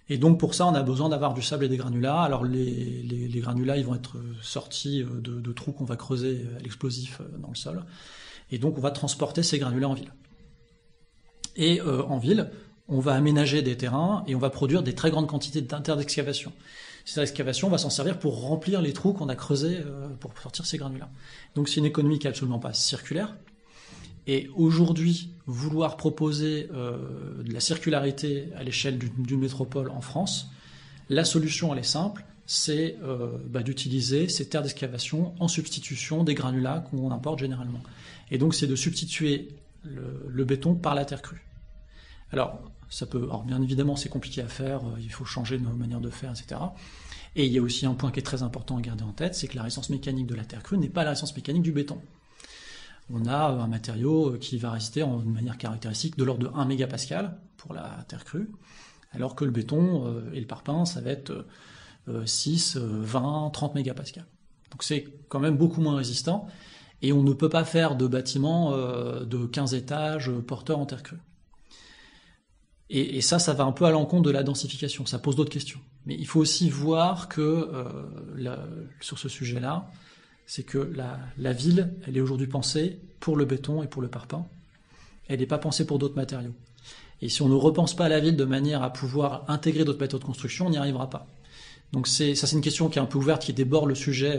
S1: Et donc pour ça, on a besoin d'avoir du sable et des granulats. Alors les granulats, ils vont être sortis de trous qu'on va creuser à l'explosif dans le sol. Et donc on va transporter ces granulats en ville. Et en ville, on va aménager des terrains et on va produire des très grandes quantités de terres d'excavation. Ces terres d'excavation, on va s'en servir pour remplir les trous qu'on a creusés pour sortir ces granulats. Donc c'est une économie qui n'est absolument pas circulaire. Et aujourd'hui, vouloir proposer de la circularité à l'échelle d'une métropole en France, la solution, elle est simple, c'est d'utiliser ces terres d'excavation en substitution des granulats qu'on importe généralement. Et donc c'est de substituer le béton par la terre crue. Alors bien évidemment c'est compliqué à faire, il faut changer nos manières de faire, etc. Et il y a aussi un point qui est très important à garder en tête, c'est que la résistance mécanique de la terre crue n'est pas la résistance mécanique du béton. On a un matériau qui va résister en manière caractéristique de l'ordre de 1 mégapascal pour la terre crue, alors que le béton et le parpaing, ça va être 6, 20, 30 mégapascal. Donc c'est quand même beaucoup moins résistant, et on ne peut pas faire de bâtiments de 15 étages porteurs en terre crue. Et ça va un peu à l'encontre de la densification, ça pose d'autres questions. Mais il faut aussi voir que sur ce sujet-là, c'est que la ville, elle est aujourd'hui pensée pour le béton et pour le parpaing. Elle n'est pas pensée pour d'autres matériaux. Et si on ne repense pas la ville de manière à pouvoir intégrer d'autres méthodes de construction, on n'y arrivera pas. Donc c'est une question qui est un peu ouverte, qui déborde le sujet,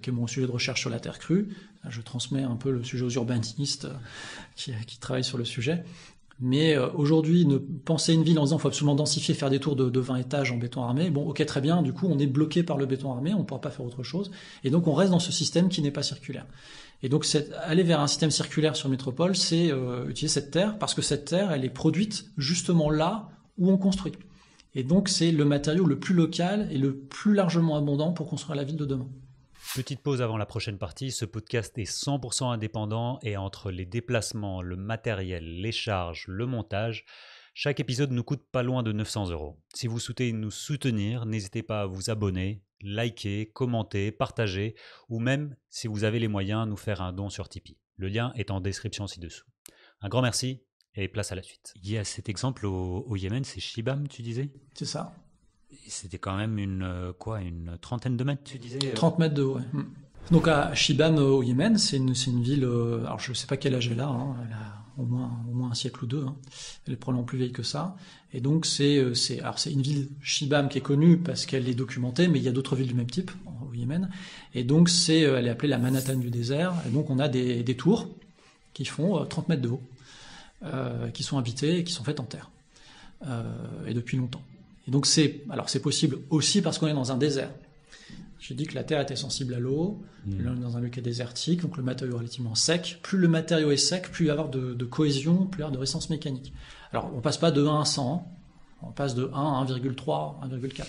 S1: qui est mon sujet de recherche sur la terre crue. Je transmets un peu le sujet aux urbanistes qui travaillent sur le sujet. Mais aujourd'hui, penser une ville en disant qu'il faut absolument densifier, faire des tours de 20 étages en béton armé, bon, ok, très bien, du coup, on est bloqué par le béton armé, on ne pourra pas faire autre chose, et donc on reste dans ce système qui n'est pas circulaire. Et donc, aller vers un système circulaire sur métropole, c'est utiliser cette terre, parce que cette terre, elle est produite justement là où on construit. Et donc, c'est le matériau le plus local et le plus largement abondant pour construire la ville de demain.
S2: Petite pause avant la prochaine partie, ce podcast est 100% indépendant et entre les déplacements, le matériel, les charges, le montage, chaque épisode nous coûte pas loin de 900 €. Si vous souhaitez nous soutenir, n'hésitez pas à vous abonner, liker, commenter, partager ou même, si vous avez les moyens, nous faire un don sur Tipeee. Le lien est en description ci-dessous. Un grand merci et place à la suite. Il y a cet exemple au Yémen, c'est Shibam, tu disais ?
S1: C'est ça.
S2: C'était quand même une trentaine de mètres, tu disais
S1: 30 mètres de haut, ouais. Donc à Shibam au Yémen, c'est une ville, alors je ne sais pas quel âge elle a, hein, elle a au moins un siècle ou deux, hein. Elle est probablement plus vieille que ça. Et donc c'est une ville Shibam qui est connue parce qu'elle est documentée, mais il y a d'autres villes du même type au Yémen. Et donc elle est appelée la Manhattan du désert. Et donc on a des tours qui font 30 mètres de haut, qui sont habitées et qui sont faites en terre, et depuis longtemps. Et donc c'est possible aussi parce qu'on est dans un désert. J'ai dit que la terre était sensible à l'eau, on est dans un lieu qui est désertique, donc le matériau est relativement sec. Plus le matériau est sec, plus il va y avoir de cohésion, plus il va y avoir de résistance mécanique. Alors on passe pas de 1 à 100, on passe de 1 à 1,3, 1,4.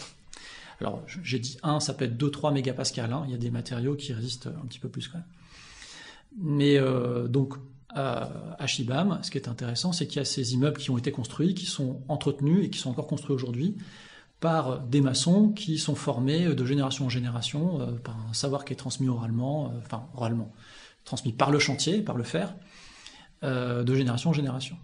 S1: Alors j'ai dit 1, ça peut être 2-3 mégapascal, hein. Il y a des matériaux qui résistent un petit peu plus quand même. Mais donc à Shibam, ce qui est intéressant, c'est qu'il y a ces immeubles qui ont été construits, qui sont entretenus et qui sont encore construits aujourd'hui par des maçons qui sont formés de génération en génération par un savoir qui est transmis oralement, transmis par le chantier, par le fer, de génération en génération.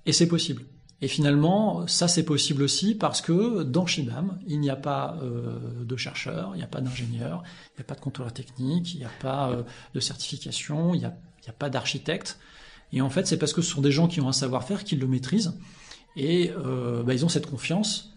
S1: Et c'est possible. Et finalement, ça c'est possible aussi parce que dans Shibam, il n'y a pas de chercheurs, il n'y a pas d'ingénieurs, il n'y a pas de contrôleurs techniques, il n'y a pas de certification, il n'y a pas d'architecte. Et en fait, c'est parce que ce sont des gens qui ont un savoir-faire, qui le maîtrisent, et ils ont cette confiance.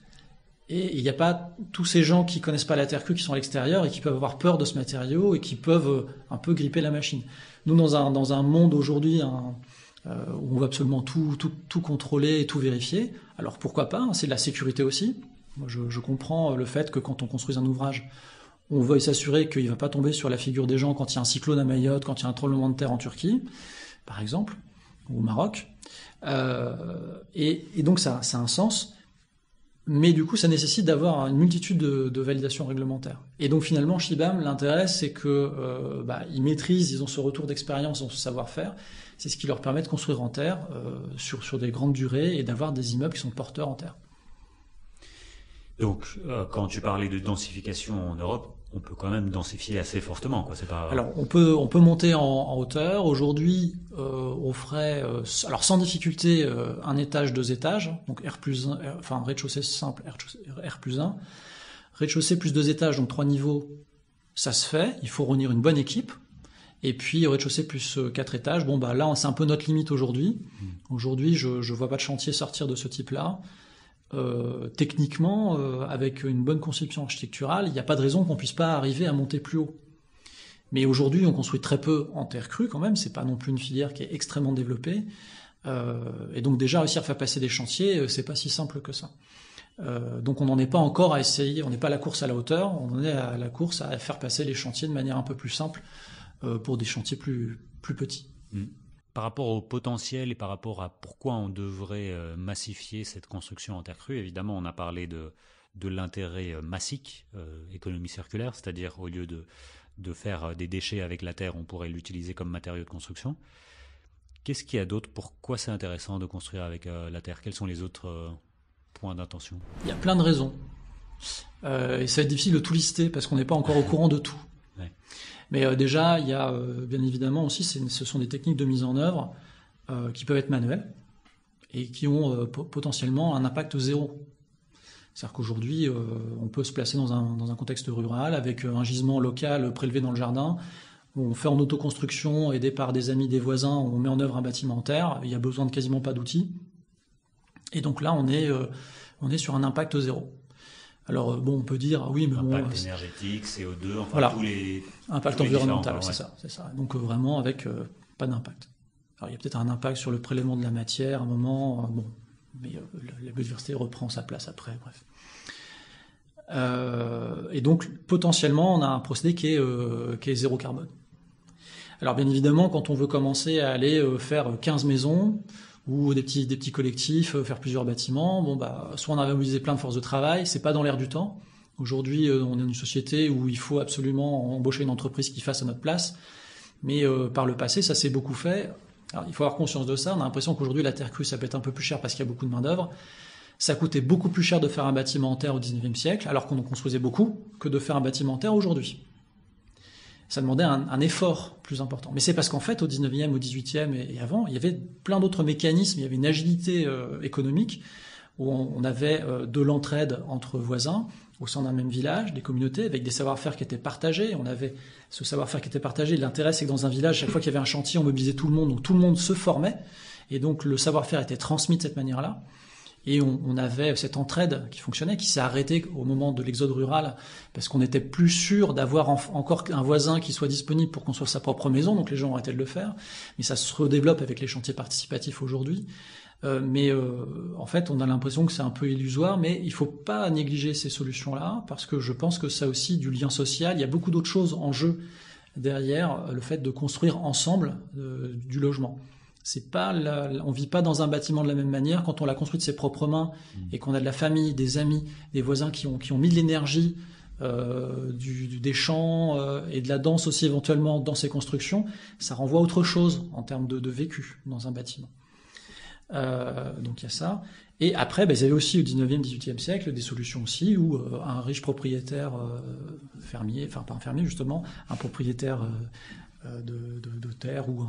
S1: Et il n'y a pas tous ces gens qui connaissent pas la terre crue qui sont à l'extérieur et qui peuvent avoir peur de ce matériau et qui peuvent un peu gripper la machine. Nous, dans un monde aujourd'hui où on veut absolument tout contrôler et tout vérifier, alors pourquoi pas, c'est de la sécurité aussi. Moi, je comprends le fait que quand on construit un ouvrage, on veuille s'assurer qu'il ne va pas tomber sur la figure des gens quand il y a un cyclone à Mayotte, quand il y a un tremblement de terre en Turquie, par exemple, ou au Maroc. Et donc ça a un sens. Mais du coup, ça nécessite d'avoir une multitude de validations réglementaires. Et donc finalement, Shibam, l'intérêt, c'est que ils maîtrisent, ils ont ce retour d'expérience, ils ont ce savoir-faire. C'est ce qui leur permet de construire en terre sur des grandes durées et d'avoir des immeubles qui sont porteurs en terre.
S2: Donc, quand tu parlais de densification en Europe, on peut quand même densifier assez fortement, quoi. C'est pas...
S1: Alors, on peut monter en hauteur. Aujourd'hui, on ferait, alors sans difficulté, un étage, 2 étages, donc R+1, enfin rez-de-chaussée simple, R+1, rez-de-chaussée plus 2 étages, donc 3 niveaux, ça se fait. Il faut réunir une bonne équipe. Et puis rez-de-chaussée plus 4 étages. Bon, là, c'est un peu notre limite aujourd'hui. Aujourd'hui, je vois pas de chantier sortir de ce type-là. Techniquement, avec une bonne conception architecturale, il n'y a pas de raison qu'on puisse pas arriver à monter plus haut. Mais aujourd'hui, on construit très peu en terre crue quand même, c'est pas non plus une filière qui est extrêmement développée. Et donc déjà, réussir à faire passer des chantiers, c'est pas si simple que ça. Donc on n'en est pas encore à essayer, on n'est pas à la course à la hauteur, on en est à la course à faire passer les chantiers de manière un peu plus simple pour des chantiers plus petits.
S2: Par rapport au potentiel et par rapport à pourquoi on devrait massifier cette construction en terre crue, évidemment, on a parlé de l'intérêt massique, économie circulaire, c'est-à-dire au lieu de faire des déchets avec la terre, on pourrait l'utiliser comme matériau de construction. Qu'est-ce qu'il y a d'autre? Pourquoi c'est intéressant de construire avec la terre? Quels sont les autres points d'intention?
S1: Il y a plein de raisons. Et ça va être difficile de tout lister parce qu'on n'est pas encore au courant de tout.
S2: Ouais.
S1: Mais déjà, il y a bien évidemment aussi, ce sont des techniques de mise en œuvre qui peuvent être manuelles et qui ont potentiellement un impact zéro. C'est-à-dire qu'aujourd'hui, on peut se placer dans un contexte rural avec un gisement local prélevé dans le jardin. On fait en autoconstruction, aidé par des amis, des voisins, on met en œuvre un bâtiment en terre. Il y a besoin de quasiment pas d'outils. Et donc là, on est sur un impact zéro. Alors on peut dire oui, mais
S2: impact énergétique, CO2, enfin
S1: voilà.
S2: tous les
S1: impact environnemental, c'est ça. Donc vraiment avec pas d'impact. Alors il y a peut-être un impact sur le prélèvement de la matière à un moment, mais la biodiversité reprend sa place après, bref. Et donc potentiellement on a un procédé qui est zéro carbone. Alors bien évidemment, quand on veut commencer à aller faire 15 maisons ou des petits collectifs, faire plusieurs bâtiments, soit on a mobilisé plein de forces de travail, c'est pas dans l'air du temps. Aujourd'hui, on est dans une société où il faut absolument embaucher une entreprise qui fasse à notre place, mais par le passé, ça s'est beaucoup fait. Alors, il faut avoir conscience de ça. On a l'impression qu'aujourd'hui, la terre crue, ça peut être un peu plus cher parce qu'il y a beaucoup de main-d'œuvre. Ça coûtait beaucoup plus cher de faire un bâtiment en terre au 19e siècle, alors qu'on en construisait beaucoup, que de faire un bâtiment en terre aujourd'hui. Ça demandait un effort plus important. Mais c'est parce qu'en fait, au 19e, au 18e et avant, il y avait plein d'autres mécanismes, il y avait une agilité économique, où on avait de l'entraide entre voisins, au sein d'un même village, des communautés, avec des savoir-faire qui étaient partagés. On avait ce savoir-faire qui était partagé. L'intérêt, c'est que dans un village, chaque fois qu'il y avait un chantier, on mobilisait tout le monde, donc tout le monde se formait, et donc le savoir-faire était transmis de cette manière-là. Et on avait cette entraide qui fonctionnait, qui s'est arrêtée au moment de l'exode rural, parce qu'on n'était plus sûr d'avoir encore un voisin qui soit disponible pour construire sa propre maison, donc les gens ont arrêté de le faire. Mais ça se redéveloppe avec les chantiers participatifs aujourd'hui. En fait, on a l'impression que c'est un peu illusoire, mais il faut pas négliger ces solutions-là, parce que je pense que ça a aussi du lien social. Il y a beaucoup d'autres choses en jeu derrière le fait de construire ensemble du logement. On vit pas dans un bâtiment de la même manière quand on l'a construit de ses propres mains et qu'on a de la famille, des amis, des voisins qui ont mis de l'énergie, des chants et de la danse aussi éventuellement dans ces constructions. Ça renvoie à autre chose en termes de vécu dans un bâtiment. Donc il y a ça. Et après, il y avait aussi au 19e, 18e siècle des solutions aussi où un riche propriétaire fermier, enfin pas un fermier justement, un propriétaire de terre ou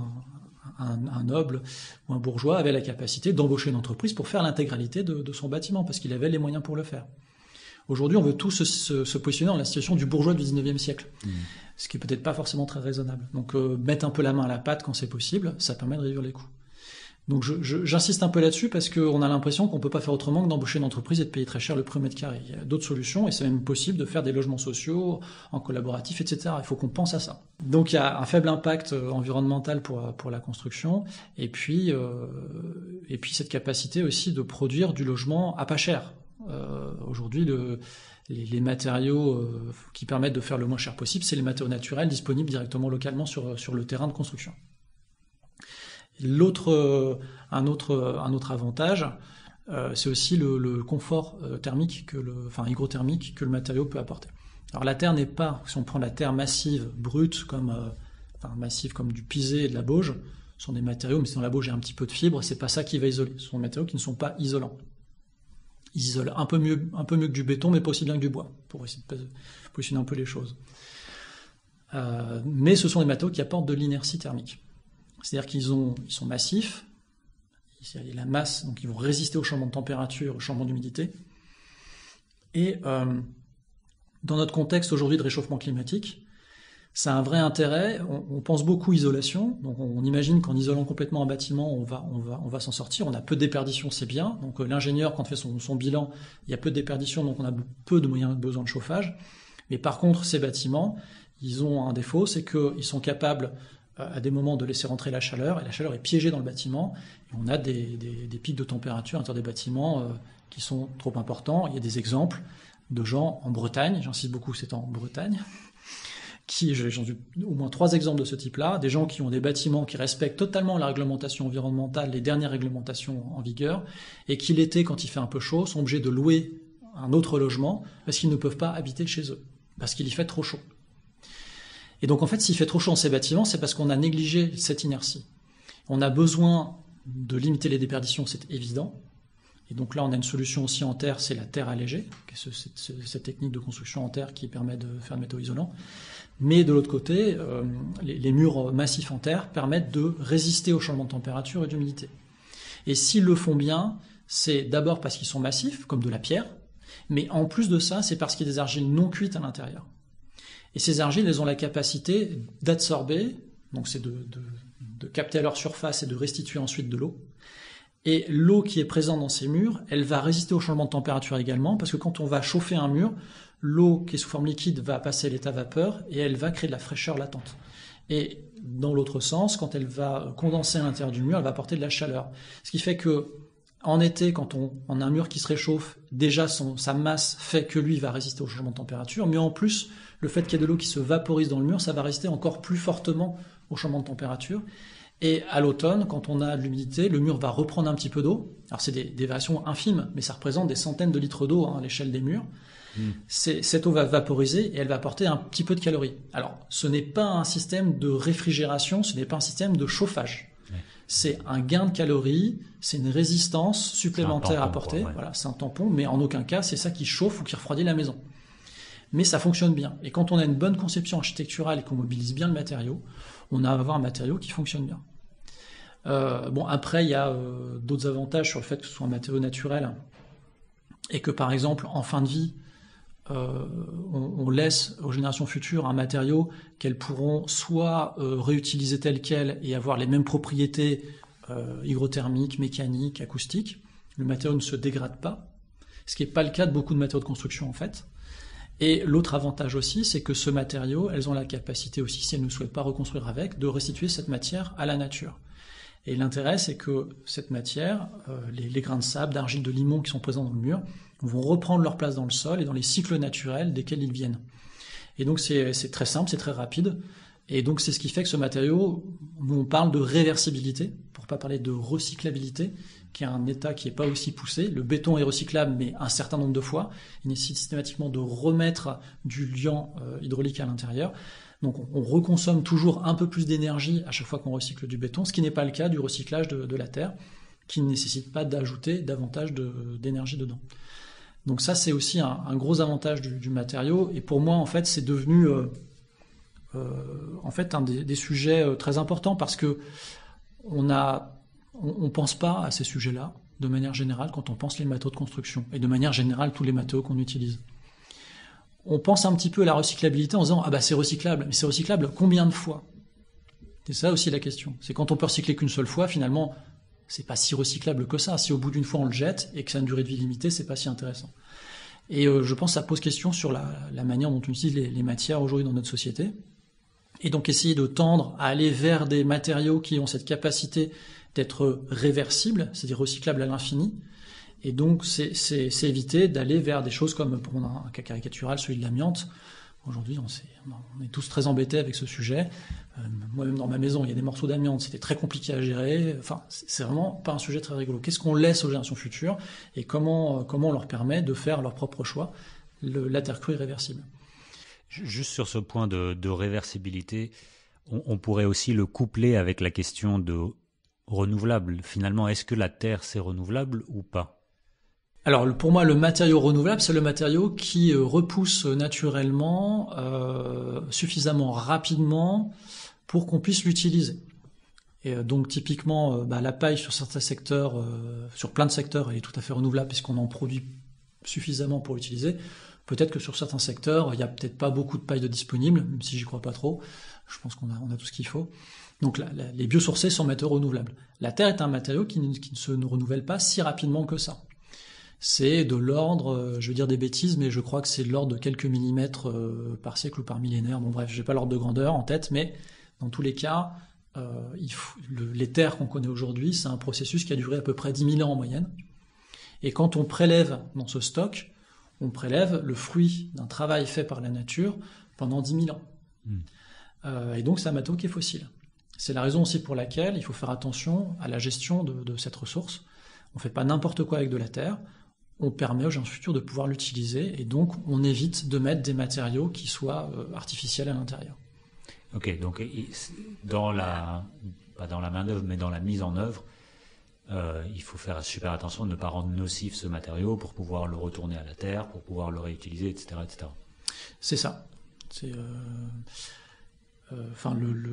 S1: un noble ou un bourgeois avait la capacité d'embaucher une entreprise pour faire l'intégralité de son bâtiment parce qu'il avait les moyens pour le faire. Aujourd'hui, on veut tous se positionner dans la situation du bourgeois du 19e siècle, ce qui est peut-être pas forcément très raisonnable. Donc mettre un peu la main à la pâte quand c'est possible, ça permet de réduire les coûts. Donc j'insiste un peu là-dessus parce qu'on a l'impression qu'on peut pas faire autrement que d'embaucher une entreprise et de payer très cher le prix au mètre carré. Il y a d'autres solutions et c'est même possible de faire des logements sociaux en collaboratif, etc. Il faut qu'on pense à ça. Donc il y a un faible impact environnemental pour la construction et puis cette capacité aussi de produire du logement à pas cher. Aujourd'hui, les matériaux qui permettent de faire le moins cher possible, c'est les matériaux naturels disponibles directement localement sur le terrain de construction. Un autre avantage, c'est aussi le confort thermique hygrothermique que le matériau peut apporter. Alors la terre n'est pas, si on prend la terre massive, brute, massive comme du pisé et de la bauge, ce sont des matériaux, mais si dans la bauge il y a un petit peu de fibre, c'est pas ça qui va isoler. Ce sont des matériaux qui ne sont pas isolants. Ils isolent un peu mieux que du béton, mais pas aussi bien que du bois, pour essayer de positionner un peu les choses. Mais ce sont des matériaux qui apportent de l'inertie thermique. C'est-à-dire qu'ils sont massifs, il y a la masse, donc ils vont résister au changement de température, au changement d'humidité. Et dans notre contexte aujourd'hui de réchauffement climatique, ça a un vrai intérêt. On pense beaucoup isolation, donc on imagine qu'en isolant complètement un bâtiment, on va s'en sortir. On a peu de déperdition, c'est bien. Donc l'ingénieur, quand il fait son bilan, il y a peu de déperdition, donc on a peu de moyens, besoin de chauffage. Mais par contre, ces bâtiments, ils ont un défaut, c'est qu'ils sont capables à des moments de laisser rentrer la chaleur, et la chaleur est piégée dans le bâtiment, et on a des pics de température à l'intérieur des bâtiments qui sont trop importants. Il y a des exemples de gens en Bretagne, j'insiste beaucoup, c'est en Bretagne, j'en ai au moins 3 exemples de ce type-là, des gens qui ont des bâtiments qui respectent totalement la réglementation environnementale, les dernières réglementations en vigueur, et qui l'été, quand il fait un peu chaud, sont obligés de louer un autre logement, parce qu'ils ne peuvent pas habiter chez eux, parce qu'il y fait trop chaud. Et donc en fait, s'il fait trop chaud dans ces bâtiments, c'est parce qu'on a négligé cette inertie. On a besoin de limiter les déperditions, c'est évident. Et donc là, on a une solution aussi en terre, c'est la terre allégée, cette technique de construction en terre qui permet de faire de métaux isolants. Mais de l'autre côté, les murs massifs en terre permettent de résister au changement de température et d'humidité. Et s'ils le font bien, c'est d'abord parce qu'ils sont massifs, comme de la pierre, mais en plus de ça, c'est parce qu'il y a des argiles non cuites à l'intérieur. Et ces argiles, elles ont la capacité d'absorber, donc c'est de capter à leur surface et de restituer ensuite de l'eau. Et l'eau qui est présente dans ces murs, elle va résister au changement de température également, parce que quand on va chauffer un mur, l'eau qui est sous forme liquide va passer à l'état vapeur et elle va créer de la fraîcheur latente. Et dans l'autre sens, quand elle va condenser à l'intérieur du mur, elle va apporter de la chaleur. Ce qui fait que en été, quand on a un mur qui se réchauffe, déjà sa masse fait que lui va résister au changement de température, mais en plus, le fait qu'il y ait de l'eau qui se vaporise dans le mur, ça va résister encore plus fortement au changement de température. Et à l'automne, quand on a de l'humidité, le mur va reprendre un petit peu d'eau. Alors c'est des variations infimes, mais ça représente des centaines de litres d'eau à l'échelle des murs. Cette eau va vaporiser et elle va apporter un petit peu de calories. Alors ce n'est pas un système de réfrigération, ce n'est pas un système de chauffage. C'est un gain de calories, c'est une résistance supplémentaire à apporter. Voilà, c'est un tampon, mais en aucun cas c'est ça qui chauffe ou qui refroidit la maison. Mais ça fonctionne bien. Et quand on a une bonne conception architecturale et qu'on mobilise bien le matériau, on va avoir un matériau qui fonctionne bien. Après, il y a d'autres avantages sur le fait que ce soit un matériau naturel et que, par exemple, en fin de vie, on laisse aux générations futures un matériau qu'elles pourront soit réutiliser tel quel et avoir les mêmes propriétés hygrothermiques, mécaniques, acoustiques. Le matériau ne se dégrade pas, ce qui n'est pas le cas de beaucoup de matériaux de construction en fait. Et l'autre avantage aussi, c'est que ce matériau, elles ont la capacité aussi, si elles ne souhaitent pas reconstruire avec, de restituer cette matière à la nature. Et l'intérêt, c'est que cette matière, les grains de sable, d'argile, de limon qui sont présents dans le mur, vont reprendre leur place dans le sol et dans les cycles naturels desquels ils viennent. Et donc c'est très simple, c'est très rapide. Et donc c'est ce qui fait que ce matériau, nous on parle de réversibilité, pour pas parler de recyclabilité, qui est un état qui n'est pas aussi poussé. Le béton est recyclable, mais un certain nombre de fois. Il nécessite systématiquement de remettre du liant hydraulique à l'intérieur. Donc on reconsomme toujours un peu plus d'énergie à chaque fois qu'on recycle du béton, ce qui n'est pas le cas du recyclage de la terre, qui ne nécessite pas d'ajouter davantage d'énergie dedans. Donc ça, c'est aussi un gros avantage du matériau. Et pour moi, en fait, c'est devenu un des sujets très importants parce que on pense pas à ces sujets-là de manière générale quand on pense les matériaux de construction et de manière générale tous les matériaux qu'on utilise. On pense un petit peu à la recyclabilité en disant « Ah bah c'est recyclable », mais c'est recyclable combien de fois ? C'est ça aussi la question. C'est quand on peut recycler qu'une seule fois, finalement, c'est pas si recyclable que ça. Si au bout d'une fois on le jette et que ça a une durée de vie limitée, c'est pas si intéressant. Et je pense que ça pose question sur la manière dont on utilise les matières aujourd'hui dans notre société. Et donc essayer de tendre à aller vers des matériaux qui ont cette capacité d'être réversibles, c'est-à-dire recyclables à l'infini. Et donc c'est éviter d'aller vers des choses comme, pour un cas caricatural, celui de l'amiante. Aujourd'hui, on est tous très embêtés avec ce sujet. Moi-même, dans ma maison, il y a des morceaux d'amiante, c'était très compliqué à gérer. Enfin, c'est vraiment pas un sujet très rigolo. Qu'est-ce qu'on laisse aux générations futures et comment on leur permet de faire leur propre choix? La terre crue est réversible.
S2: Juste sur ce point de réversibilité, on pourrait aussi le coupler avec la question de renouvelable. Finalement, est-ce que la terre, c'est renouvelable ou pas?
S1: Alors pour moi, le matériau renouvelable, c'est le matériau qui repousse naturellement, suffisamment rapidement pour qu'on puisse l'utiliser. Et donc typiquement, la paille sur certains secteurs, sur plein de secteurs, elle est tout à fait renouvelable puisqu'on en produit suffisamment pour l'utiliser. Peut-être que sur certains secteurs, il n'y a peut-être pas beaucoup de paille de disponible, même si j'y crois pas trop. Je pense qu'on a tout ce qu'il faut. Donc les biosourcés sont matériaux renouvelables. La terre est un matériau qui ne se renouvelle pas si rapidement que ça. C'est de l'ordre, je veux dire des bêtises, mais je crois que c'est de l'ordre de quelques millimètres par siècle ou par millénaire. Bon bref, j'ai pas l'ordre de grandeur en tête, mais dans tous les cas, les terres qu'on connaît aujourd'hui, c'est un processus qui a duré à peu près 10 000 ans en moyenne. Et quand on prélève dans ce stock, on prélève le fruit d'un travail fait par la nature pendant 10 000 ans. Et donc c'est un matériau qui est fossile. C'est la raison aussi pour laquelle il faut faire attention à la gestion de cette ressource. On ne fait pas n'importe quoi avec de la terre. On permet aux gens futurs de pouvoir l'utiliser et donc on évite de mettre des matériaux qui soient artificiels à l'intérieur.
S2: Ok, donc pas dans la main-d'œuvre, mais dans la mise en œuvre, il faut faire super attention de ne pas rendre nocif ce matériau pour pouvoir le retourner à la terre, pour pouvoir le réutiliser, etc. etc.
S1: C'est ça.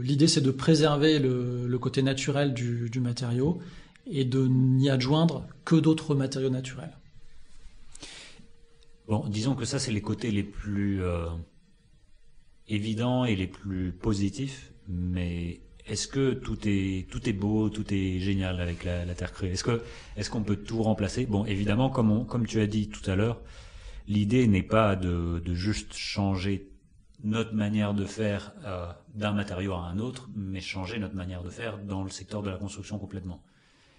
S1: L'idée c'est de préserver le côté naturel du matériau et de n'y adjoindre que d'autres matériaux naturels.
S2: Bon, disons que ça, c'est les côtés les plus évidents et les plus positifs, mais est-ce que tout est beau, tout est génial avec la terre crue? Est-ce qu'on peut tout remplacer? Bon, évidemment, comme tu as dit tout à l'heure, l'idée n'est pas de juste changer notre manière de faire d'un matériau à un autre, mais changer notre manière de faire dans le secteur de la construction complètement.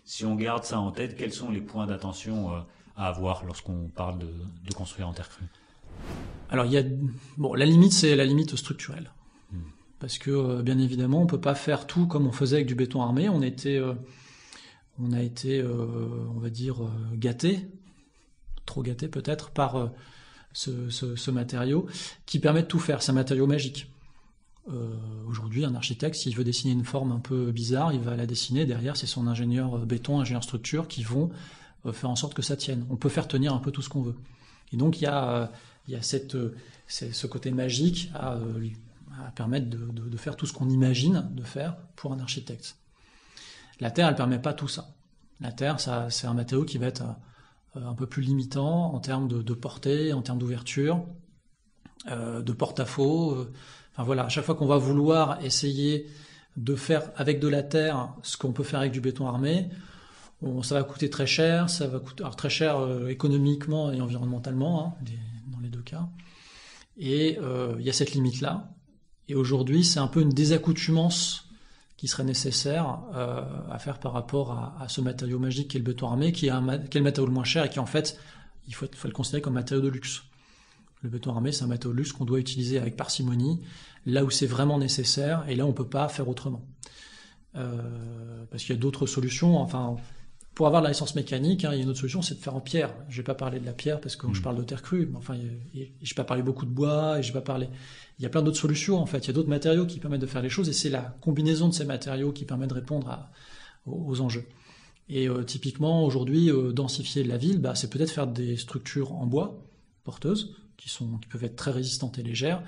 S2: Si on garde ça en tête, quels sont les points d'attention à avoir lorsqu'on parle de construire en terre crue?
S1: Alors la limite, c'est la limite structurelle. Parce que bien évidemment, on peut pas faire tout comme on faisait avec du béton armé. On a été, on va dire, gâté, trop gâté peut-être, par ce matériau qui permet de tout faire. C'est un matériau magique. Aujourd'hui, un architecte, s'il veut dessiner une forme un peu bizarre, il va la dessiner. Derrière, c'est son ingénieur béton, ingénieur structure qui vont faire en sorte que ça tienne. On peut faire tenir un peu tout ce qu'on veut. Et donc, il y a ce côté magique à permettre de faire tout ce qu'on imagine de faire pour un architecte. La terre, elle permet pas tout ça. La terre, c'est un matériau qui va être un peu plus limitant en termes de portée, en termes d'ouverture, de porte-à-faux. Enfin voilà, à chaque fois qu'on va vouloir essayer de faire avec de la terre ce qu'on peut faire avec du béton armé, ça va coûter très cher, ça va coûter très cher économiquement et environnementalement, dans les deux cas. Et il y a cette limite-là. Et aujourd'hui, c'est un peu une désaccoutumance qui serait nécessaire à faire par rapport à ce matériau magique qui est le béton armé, qui est le matériau le moins cher et qui en fait, il faut le considérer comme matériau de luxe. Le béton armé, c'est un matériau de luxe qu'on doit utiliser avec parcimonie, là où c'est vraiment nécessaire, et là on ne peut pas faire autrement. Parce qu'il y a d'autres solutions. Enfin, pour avoir de la résistance mécanique, il y a une autre solution, c'est de faire en pierre. Je ne vais pas parler de la pierre parce que je parle de terre crue, mais enfin, je ne vais pas parler beaucoup de bois, et je vais pas parler. Il y a plein d'autres solutions en fait. Il y a d'autres matériaux qui permettent de faire les choses, et c'est la combinaison de ces matériaux qui permet de répondre aux enjeux. Et typiquement aujourd'hui, densifier la ville, c'est peut-être faire des structures en bois porteuses qui peuvent être très résistantes et légères,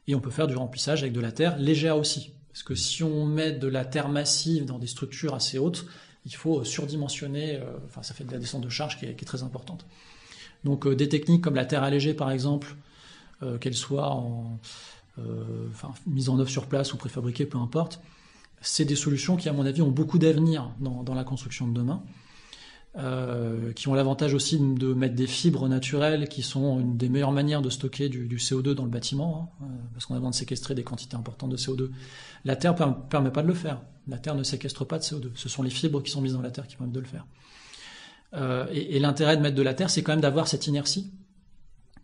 S1: et on peut faire du remplissage avec de la terre légère aussi. Parce que si on met de la terre massive dans des structures assez hautes, il faut surdimensionner, ça fait de la descente de charge qui est très importante. Donc des techniques comme la terre allégée par exemple, qu'elle soit mise en œuvre sur place ou préfabriquée, peu importe, c'est des solutions qui, à mon avis, ont beaucoup d'avenir dans la construction de demain, qui ont l'avantage aussi de mettre des fibres naturelles qui sont une des meilleures manières de stocker du CO2 dans le bâtiment, parce qu'on a besoin de séquestrer des quantités importantes de CO2. La terre permet pas de le faire. La terre ne séquestre pas de CO2. Ce sont les fibres qui sont mises dans la terre qui permettent de le faire. Et l'intérêt de mettre de la terre, c'est quand même d'avoir cette inertie.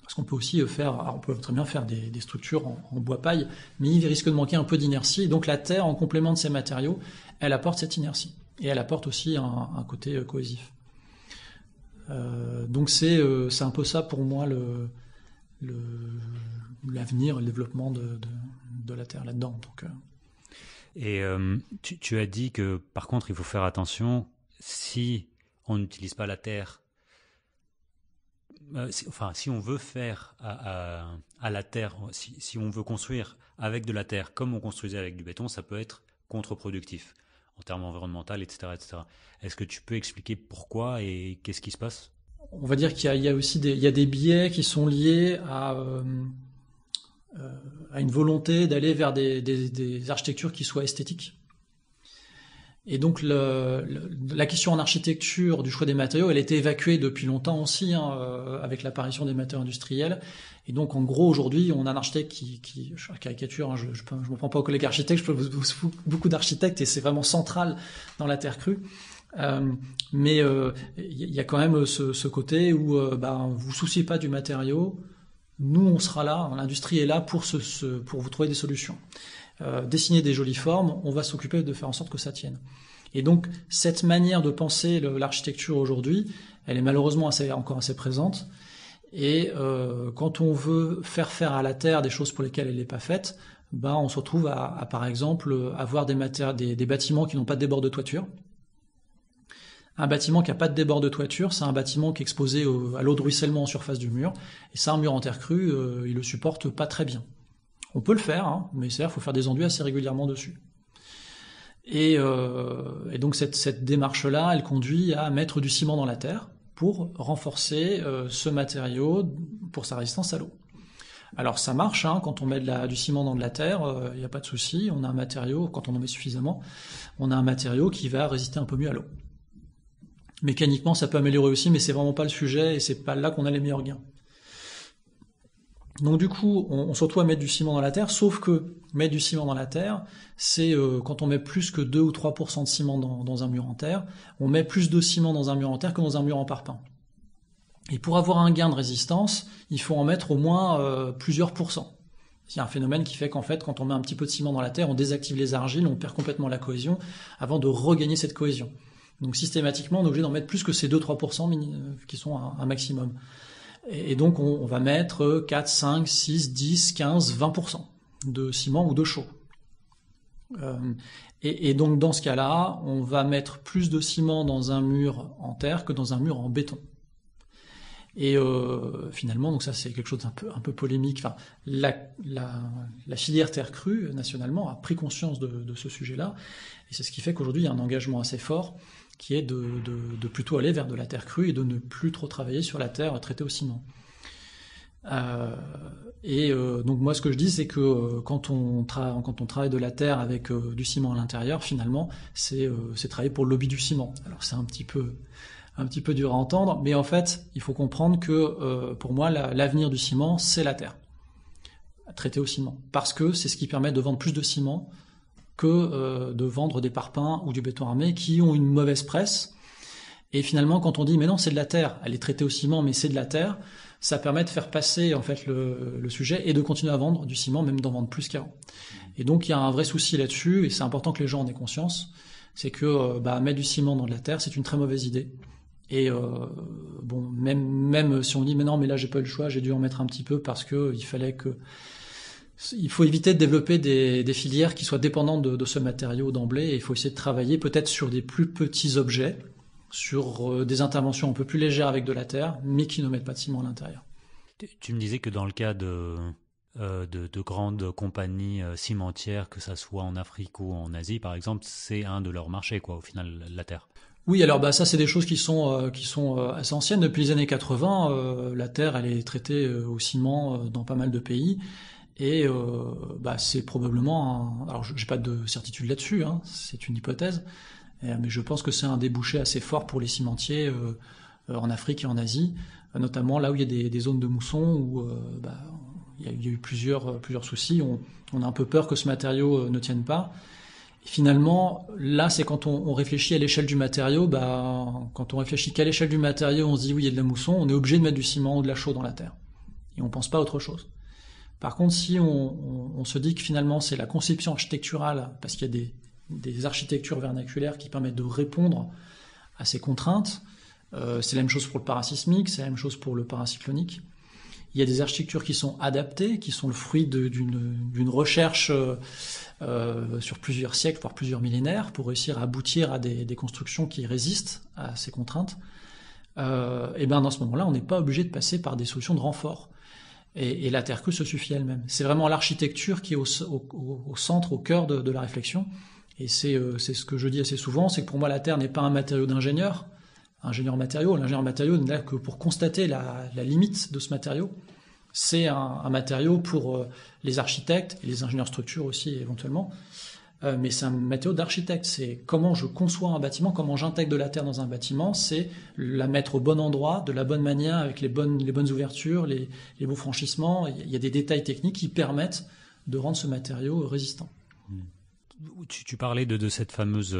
S1: Parce qu'on peut aussi on peut très bien faire des structures en bois paille, mais il risque de manquer un peu d'inertie. Et donc la terre, en complément de ces matériaux, elle apporte cette inertie. Et elle apporte aussi un côté cohésif. Donc c'est un peu ça pour moi l'avenir, le développement de la terre là-dedans. Donc,
S2: Et tu as dit que par contre il faut faire attention si on n'utilise pas la terre. Si on veut faire à la terre, si on veut construire avec de la terre comme on construisait avec du béton, ça peut être contre-productif en termes environnementaux, etc., etc. Est-ce que tu peux expliquer pourquoi et qu'est-ce qui se passe ?
S1: On va dire qu'il y a aussi des biais qui sont liés à une volonté d'aller vers des architectures qui soient esthétiques. Et donc la question en architecture du choix des matériaux, elle a été évacuée depuis longtemps aussi, avec l'apparition des matériaux industriels. Et donc en gros aujourd'hui, on a un architecte qui je caricature, je me prends pas au collègue architecte, je peux beaucoup d'architectes et c'est vraiment central dans la terre crue. Mais il y a quand même ce côté où vous souciez pas du matériau, nous on sera là, l'industrie est là pour vous trouver des solutions. Dessiner des jolies formes, on va s'occuper de faire en sorte que ça tienne. Et donc cette manière de penser l'architecture aujourd'hui, elle est malheureusement encore assez présente. Et quand on veut faire à la terre des choses pour lesquelles elle n'est pas faite, on se retrouve à par exemple avoir des bâtiments qui n'ont pas de débord de toiture. Un bâtiment qui n'a pas de débord de toiture, c'est un bâtiment qui est exposé à l'eau de ruissellement en surface du mur. Et ça, un mur en terre crue, il le supporte pas très bien. On peut le faire, mais c'est-à-dire qu'il faut faire des enduits assez régulièrement dessus. Et donc cette démarche-là, elle conduit à mettre du ciment dans la terre pour renforcer ce matériau pour sa résistance à l'eau. Alors ça marche, quand on met du ciment dans de la terre, il n'y a pas de souci, on a un matériau, quand on en met suffisamment, on a un matériau qui va résister un peu mieux à l'eau. Mécaniquement, ça peut améliorer aussi, mais c'est vraiment pas le sujet et c'est pas là qu'on a les meilleurs gains. Donc du coup, on se retrouve à mettre du ciment dans la terre, sauf que mettre du ciment dans la terre, c'est quand on met plus que 2 ou 3% de ciment dans un mur en terre, on met plus de ciment dans un mur en terre que dans un mur en parpaing. Et pour avoir un gain de résistance, il faut en mettre au moins plusieurs pourcents. Il y a un phénomène qui fait qu'en fait, quand on met un petit peu de ciment dans la terre, on désactive les argiles, on perd complètement la cohésion avant de regagner cette cohésion. Donc systématiquement, on est obligé d'en mettre plus que ces 2-3% qui sont un maximum. Et donc on va mettre 4, 5, 6, 10, 15, 20% de ciment ou de chaux. Et donc dans ce cas-là, on va mettre plus de ciment dans un mur en terre que dans un mur en béton. Et finalement, donc ça c'est quelque chose d'un peu polémique. Enfin, la filière terre crue nationalement a pris conscience de ce sujet-là, et c'est ce qui fait qu'aujourd'hui il y a un engagement assez fort qui est de plutôt aller vers de la terre crue et de ne plus trop travailler sur la terre traitée au ciment. Donc moi ce que je dis c'est que quand on travaille de la terre avec du ciment à l'intérieur, finalement c'est travailler pour le lobby du ciment. Alors c'est un petit peu dur à entendre, mais en fait il faut comprendre que pour moi l'avenir du ciment c'est la terre traitée au ciment, parce que c'est ce qui permet de vendre plus de ciment que de vendre des parpaings ou du béton armé qui ont une mauvaise presse. Et finalement, quand on dit mais non, c'est de la terre, elle est traitée au ciment, mais c'est de la terre, ça permet de faire passer en fait le sujet et de continuer à vendre du ciment, même d'en vendre plus qu'avant. Et donc il y a un vrai souci là-dessus, et c'est important que les gens en aient conscience, c'est que mettre du ciment dans de la terre, c'est une très mauvaise idée. Et même si on dit mais non, mais là j'ai pas eu le choix, j'ai dû en mettre un petit peu parce que il faut éviter de développer des filières qui soient dépendantes de ce matériau d'emblée, et il faut essayer de travailler peut-être sur des plus petits objets, sur des interventions un peu plus légères avec de la terre, mais qui ne mettent pas de ciment à l'intérieur.
S2: Tu me disais que dans le cas de grandes compagnies cimentières, que ça soit en Afrique ou en Asie par exemple, c'est un de leurs marchés, au final, la terre.
S1: Oui, alors ça c'est des choses qui sont assez anciennes. Depuis les années 80, la terre elle est traitée au ciment dans pas mal de pays. Et c'est probablement alors j'ai pas de certitude là-dessus, hein, c'est une hypothèse, mais je pense que c'est un débouché assez fort pour les cimentiers en Afrique et en Asie, notamment là où il y a des zones de mousson où il y a eu plusieurs soucis. On a un peu peur que ce matériau ne tienne pas. Et finalement, là, c'est quand on réfléchit à l'échelle du matériau, quand on réfléchit qu'à l'échelle du matériau, on se dit oui, il y a de la mousson, on est obligé de mettre du ciment ou de la chaux dans la terre. Et on pense pas à autre chose. Par contre, si on se dit que finalement c'est la conception architecturale, parce qu'il y a des architectures vernaculaires qui permettent de répondre à ces contraintes, c'est la même chose pour le parasismique, c'est la même chose pour le paracyclonique. Il y a des architectures qui sont adaptées, qui sont le fruit d'une recherche sur plusieurs siècles, voire plusieurs millénaires, pour réussir à aboutir à des constructions qui résistent à ces contraintes. Et dans ce moment-là, on n'est pas obligé de passer par des solutions de renfort. Et la terre crue se suffit elle-même. C'est vraiment l'architecture qui est au centre, au cœur de la réflexion. Et c'est ce que je dis assez souvent, c'est que pour moi la terre n'est pas un matériau d'ingénieur, ingénieur matériau. L'ingénieur matériau n'est là que pour constater la limite de ce matériau. C'est un matériau pour les architectes et les ingénieurs structures aussi éventuellement. Mais c'est un matériau d'architecte. C'est comment je conçois un bâtiment, comment j'intègre de la terre dans un bâtiment, c'est la mettre au bon endroit, de la bonne manière, avec les bonnes ouvertures, les bons franchissements. Il y a des détails techniques qui permettent de rendre ce matériau résistant.
S2: Tu parlais de cette fameuse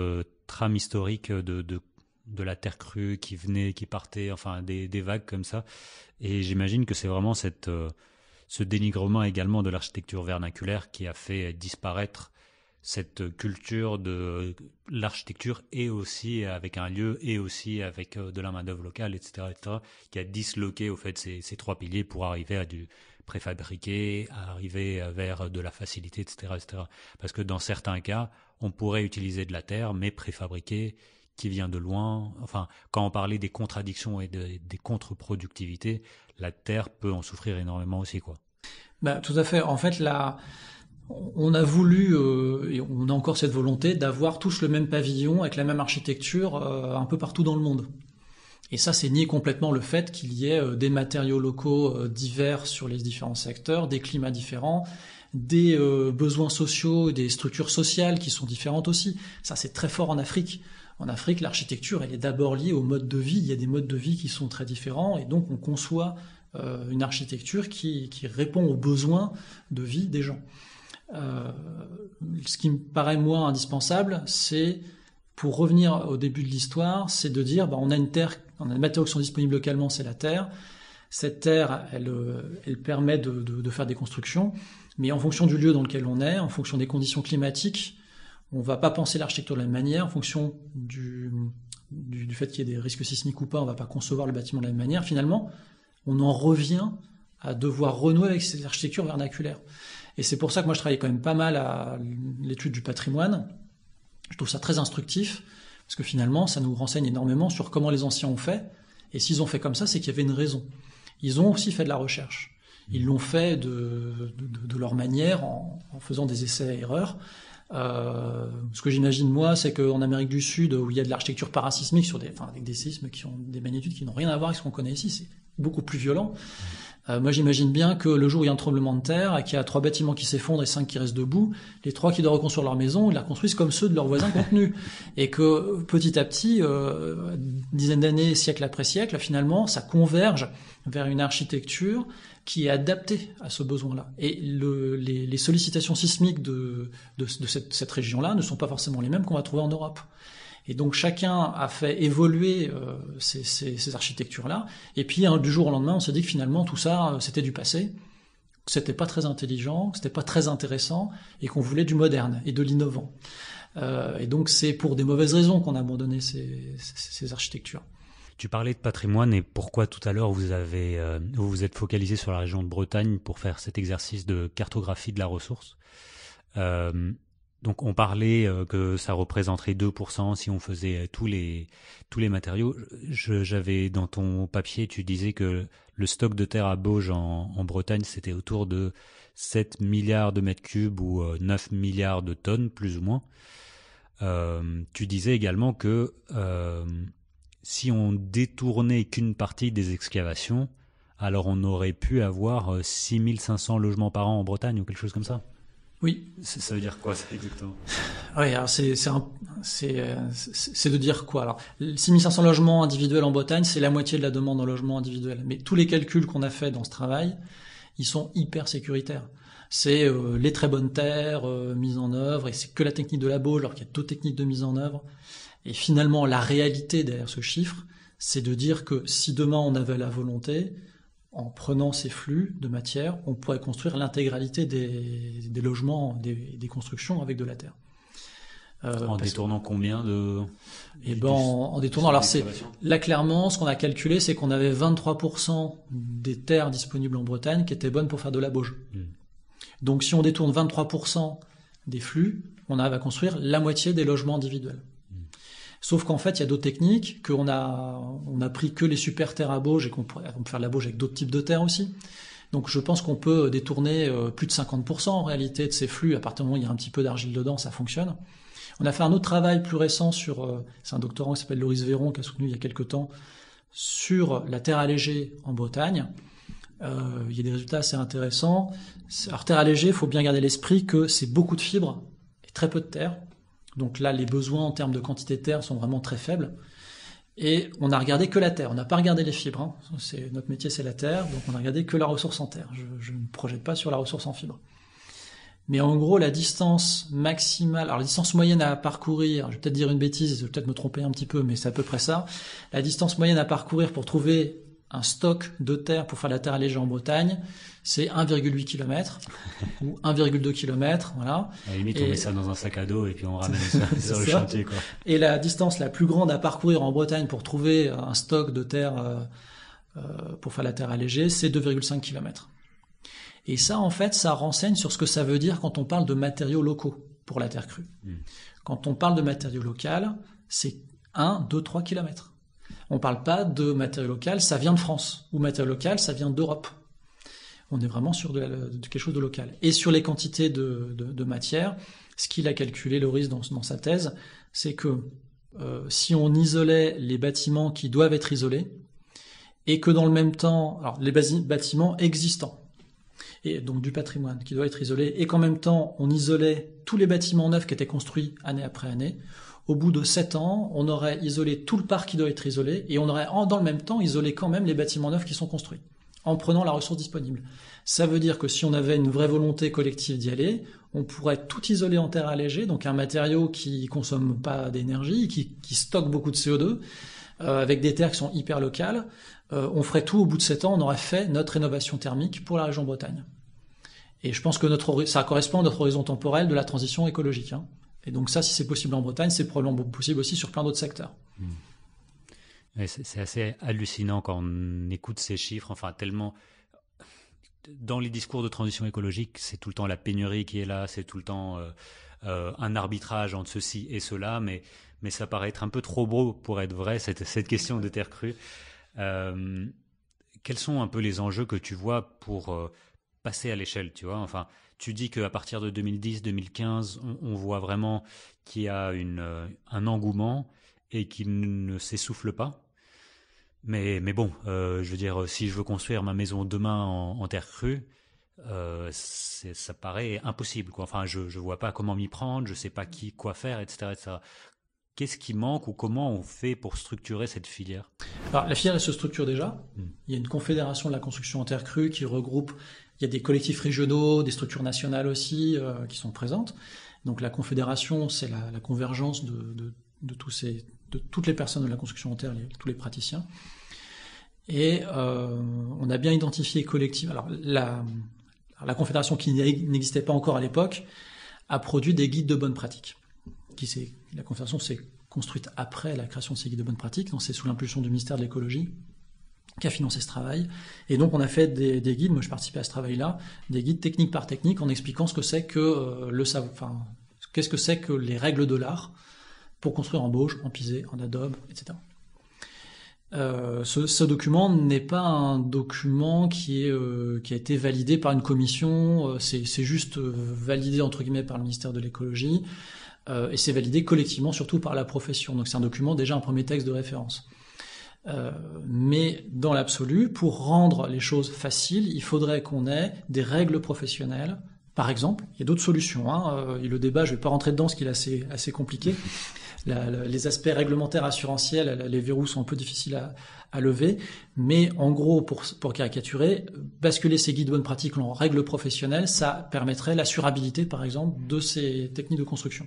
S2: trame historique de la terre crue qui venait, qui partait, enfin des vagues comme ça. Et j'imagine que c'est vraiment ce dénigrement également de l'architecture vernaculaire qui a fait disparaître cette culture de l'architecture, et aussi avec un lieu, et aussi avec de la main-d'œuvre locale, etc., qui a disloqué au fait ces trois piliers pour arriver à du préfabriqué, à arriver vers de la facilité, etc., etc. Parce que dans certains cas, on pourrait utiliser de la terre, mais préfabriquée, qui vient de loin. Enfin, quand on parlait des contradictions et des contre-productivités, la terre peut en souffrir énormément aussi, quoi.
S1: Tout à fait. En fait, on a voulu, et on a encore cette volonté, d'avoir tous le même pavillon avec la même architecture un peu partout dans le monde. Et ça, c'est nier complètement le fait qu'il y ait des matériaux locaux divers sur les différents secteurs, des climats différents, des besoins sociaux, des structures sociales qui sont différentes aussi. Ça, c'est très fort en Afrique. En Afrique, l'architecture, elle est d'abord liée au mode de vie. Il y a des modes de vie qui sont très différents, et donc on conçoit une architecture qui répond aux besoins de vie des gens. Ce qui me paraît moi indispensable, c'est, pour revenir au début de l'histoire, c'est de dire on a une terre, on a des matériaux qui sont disponibles localement, c'est la terre. Cette terre, elle permet de faire des constructions, mais en fonction du lieu dans lequel on est, en fonction des conditions climatiques, on ne va pas penser l'architecture de la même manière. En fonction du fait qu'il y ait des risques sismiques ou pas, on ne va pas concevoir le bâtiment de la même manière. Finalement, on en revient à devoir renouer avec ces architectures vernaculaires. Et c'est pour ça que moi je travaille quand même pas mal à l'étude du patrimoine. Je trouve ça très instructif, parce que finalement ça nous renseigne énormément sur comment les anciens ont fait. Et s'ils ont fait comme ça, c'est qu'il y avait une raison. Ils ont aussi fait de la recherche. Ils l'ont fait de leur manière, en faisant des essais-erreurs. Ce que j'imagine moi, c'est qu'en Amérique du Sud, où il y a de l'architecture parasismique avec des séismes qui ont des magnitudes qui n'ont rien à voir avec ce qu'on connaît ici, c'est beaucoup plus violent. Moi, j'imagine bien que le jour où il y a un tremblement de terre et qu'il y a 3 bâtiments qui s'effondrent et 5 qui restent debout, les 3 qui doivent reconstruire leur maison, ils la reconstruisent comme ceux de leurs voisins contenus. Et que petit à petit, dizaines d'années, siècle après siècle, finalement, ça converge vers une architecture qui est adaptée à ce besoin-là. Et les sollicitations sismiques de cette région-là ne sont pas forcément les mêmes qu'on va trouver en Europe. Et donc chacun a fait évoluer ces architectures-là. Et puis du jour au lendemain, on s'est dit que finalement tout ça, c'était du passé, que c'était pas très intelligent, que c'était pas très intéressant, et qu'on voulait du moderne et de l'innovant. Et donc c'est pour des mauvaises raisons qu'on a abandonné ces architectures.
S2: Tu parlais de patrimoine, et pourquoi tout à l'heure vous vous êtes focalisé sur la région de Bretagne pour faire cet exercice de cartographie de la ressource. Donc on parlait que ça représenterait 2% si on faisait tous les matériaux. J'avais dans ton papier, tu disais que le stock de terre à Bauges en Bretagne, c'était autour de 7 milliards de mètres cubes ou 9 milliards de tonnes, plus ou moins. Tu disais également que si on détournait qu'une partie des excavations, alors on aurait pu avoir 6500 logements par an en Bretagne ou quelque chose comme ça.
S1: Oui.
S2: Ça veut dire quoi, ça, exactement?
S1: Oui, alors c'est de dire quoi? Alors, 6500 logements individuels en Bretagne, c'est la moitié de la demande en logement individuel. Mais tous les calculs qu'on a fait dans ce travail, ils sont hyper sécuritaires. C'est les très bonnes terres mises en œuvre, et c'est que la technique de la bauge, alors qu'il y a d'autres techniques de mise en œuvre. Et finalement, la réalité derrière ce chiffre, c'est de dire que si demain on avait la volonté, en prenant ces flux de matière, on pourrait construire l'intégralité des logements, des constructions avec de la terre.
S2: En détournant combien de...
S1: En détournant, alors là clairement, ce qu'on a calculé, c'est qu'on avait 23% des terres disponibles en Bretagne qui étaient bonnes pour faire de la bauge. Donc si on détourne 23% des flux, on arrive à construire la moitié des logements individuels. Sauf qu'en fait, il y a d'autres techniques, on a pris que les super terres à bauge et on peut faire de la bauge avec d'autres types de terres aussi. Donc je pense qu'on peut détourner plus de 50% en réalité de ces flux. À partir du moment où il y a un petit peu d'argile dedans, ça fonctionne. On a fait un autre travail plus récent c'est un doctorant qui s'appelle Loris Véron qui a soutenu il y a quelques temps sur la terre allégée en Bretagne. Il y a des résultats assez intéressants. Alors terre allégée, il faut bien garder à l'esprit que c'est beaucoup de fibres et très peu de terre. Donc là, les besoins en termes de quantité de terre sont vraiment très faibles. Et on a regardé que la terre, on n'a pas regardé les fibres. Hein. Notre métier, c'est la terre, donc on a regardé que la ressource en terre. Je ne me projette pas sur la ressource en fibres. Mais en gros, la distance maximale, alors la distance moyenne à parcourir, je vais peut-être dire une bêtise, je vais peut-être me tromper un petit peu, mais c'est à peu près ça. La distance moyenne à parcourir pour trouver un stock de terre pour faire la terre allégée en Bretagne, c'est 1,8 km ou 1,2 km, voilà.
S2: À la limite, on met ça dans un sac à dos et puis on ramène ça sur le chantier, quoi.
S1: Et la distance la plus grande à parcourir en Bretagne pour trouver un stock de terre pour faire la terre allégée, c'est 2,5 km. Et ça, en fait, ça renseigne sur ce que ça veut dire quand on parle de matériaux locaux pour la terre crue. Quand on parle de matériaux locaux, c'est 1, 2, 3 km. On ne parle pas de matériaux local, ça vient de France, ou matériaux local, ça vient d'Europe. On est vraiment sur de quelque chose de local. Et sur les quantités de matière, ce qu'il a calculé, Loris, dans sa thèse, c'est que si on isolait les bâtiments qui doivent être isolés, et que dans le même temps, alors les bâtiments existants, et donc du patrimoine qui doit être isolé, et qu'en même temps, on isolait tous les bâtiments neufs qui étaient construits année après année, au bout de 7 ans, on aurait isolé tout le parc qui doit être isolé, et on aurait dans le même temps isolé quand même les bâtiments neufs qui sont construits, en prenant la ressource disponible. Ça veut dire que si on avait une vraie volonté collective d'y aller, on pourrait tout isoler en terre allégée, donc un matériau qui consomme pas d'énergie, qui stocke beaucoup de CO2, avec des terres qui sont hyper locales. On ferait tout, au bout de 7 ans, on aurait fait notre rénovation thermique pour la région Bretagne. Et je pense que ça correspond à notre horizon temporel de la transition écologique, hein. Et donc ça, si c'est possible en Bretagne, c'est probablement possible aussi sur plein d'autres secteurs.
S2: C'est assez hallucinant quand on écoute ces chiffres, enfin tellement... Dans les discours de transition écologique, c'est tout le temps la pénurie qui est là, c'est tout le temps un arbitrage entre ceci et cela, mais ça paraît être un peu trop beau pour être vrai, cette question de terre crue. Quels sont un peu les enjeux que tu vois pour passer à l'échelle, tu vois? Enfin, tu dis qu'à partir de 2010-2015, on voit vraiment qu'il y a un engouement et qu'il ne s'essouffle pas. Mais bon, je veux dire, si je veux construire ma maison demain en terre crue, ça paraît impossible, quoi. Enfin, je vois pas comment m'y prendre, je sais pas quoi faire, etc., etc. Qu'est-ce qui manque ou comment on fait pour structurer cette filière?
S1: Alors, la filière, elle se structure déjà. Il y a une confédération de la construction en terre crue qui regroupe, il y a des collectifs régionaux, des structures nationales aussi qui sont présentes. Donc la confédération, c'est la convergence de toutes les personnes de la construction en terre, tous les praticiens. Et on a bien identifié collectivement. Alors la confédération, qui n'existait pas encore à l'époque, a produit des guides de bonnes pratiques. La confédération s'est construite après la création de ces guides de bonnes pratiques, donc c'est sous l'impulsion du ministère de l'écologie qui a financé ce travail. Et donc on a fait des guides, moi je participais à ce travail-là, des guides technique par technique en expliquant ce que c'est que qu'est-ce que c'est que les règles de l'art pour construire en bauge, en pisé, en adobe, etc. Ce document n'est pas un document qui a été validé par une commission, c'est juste validé entre guillemets par le ministère de l'écologie, et c'est validé collectivement surtout par la profession. Donc c'est un document, déjà un premier texte de référence. Mais dans l'absolu, pour rendre les choses faciles, il faudrait qu'on ait des règles professionnelles. Par exemple, il y a d'autres solutions. Et le débat, je ne vais pas rentrer dedans, parce qu'il est assez compliqué. Les aspects réglementaires assurantiels, les verrous sont un peu difficiles à lever. Mais en gros, pour caricaturer, basculer ces guides de bonne pratique en règles professionnelles, ça permettrait l'assurabilité, par exemple, de ces techniques de construction.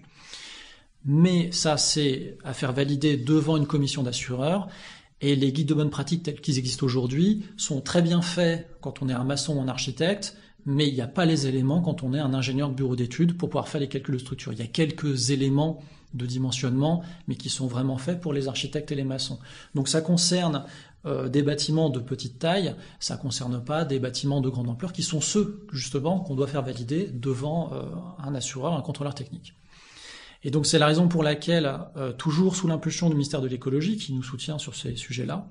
S1: Mais ça, c'est à faire valider devant une commission d'assureurs. Et les guides de bonne pratique tels qu'ils existent aujourd'hui sont très bien faits quand on est un maçon ou un architecte, mais il n'y a pas les éléments quand on est un ingénieur de bureau d'études pour pouvoir faire les calculs de structure. Il y a quelques éléments de dimensionnement, mais qui sont vraiment faits pour les architectes et les maçons. Donc ça concerne des bâtiments de petite taille, ça ne concerne pas des bâtiments de grande ampleur, qui sont ceux, justement, qu'on doit faire valider devant un assureur, un contrôleur technique. Et donc c'est la raison pour laquelle, toujours sous l'impulsion du ministère de l'écologie, qui nous soutient sur ces sujets-là,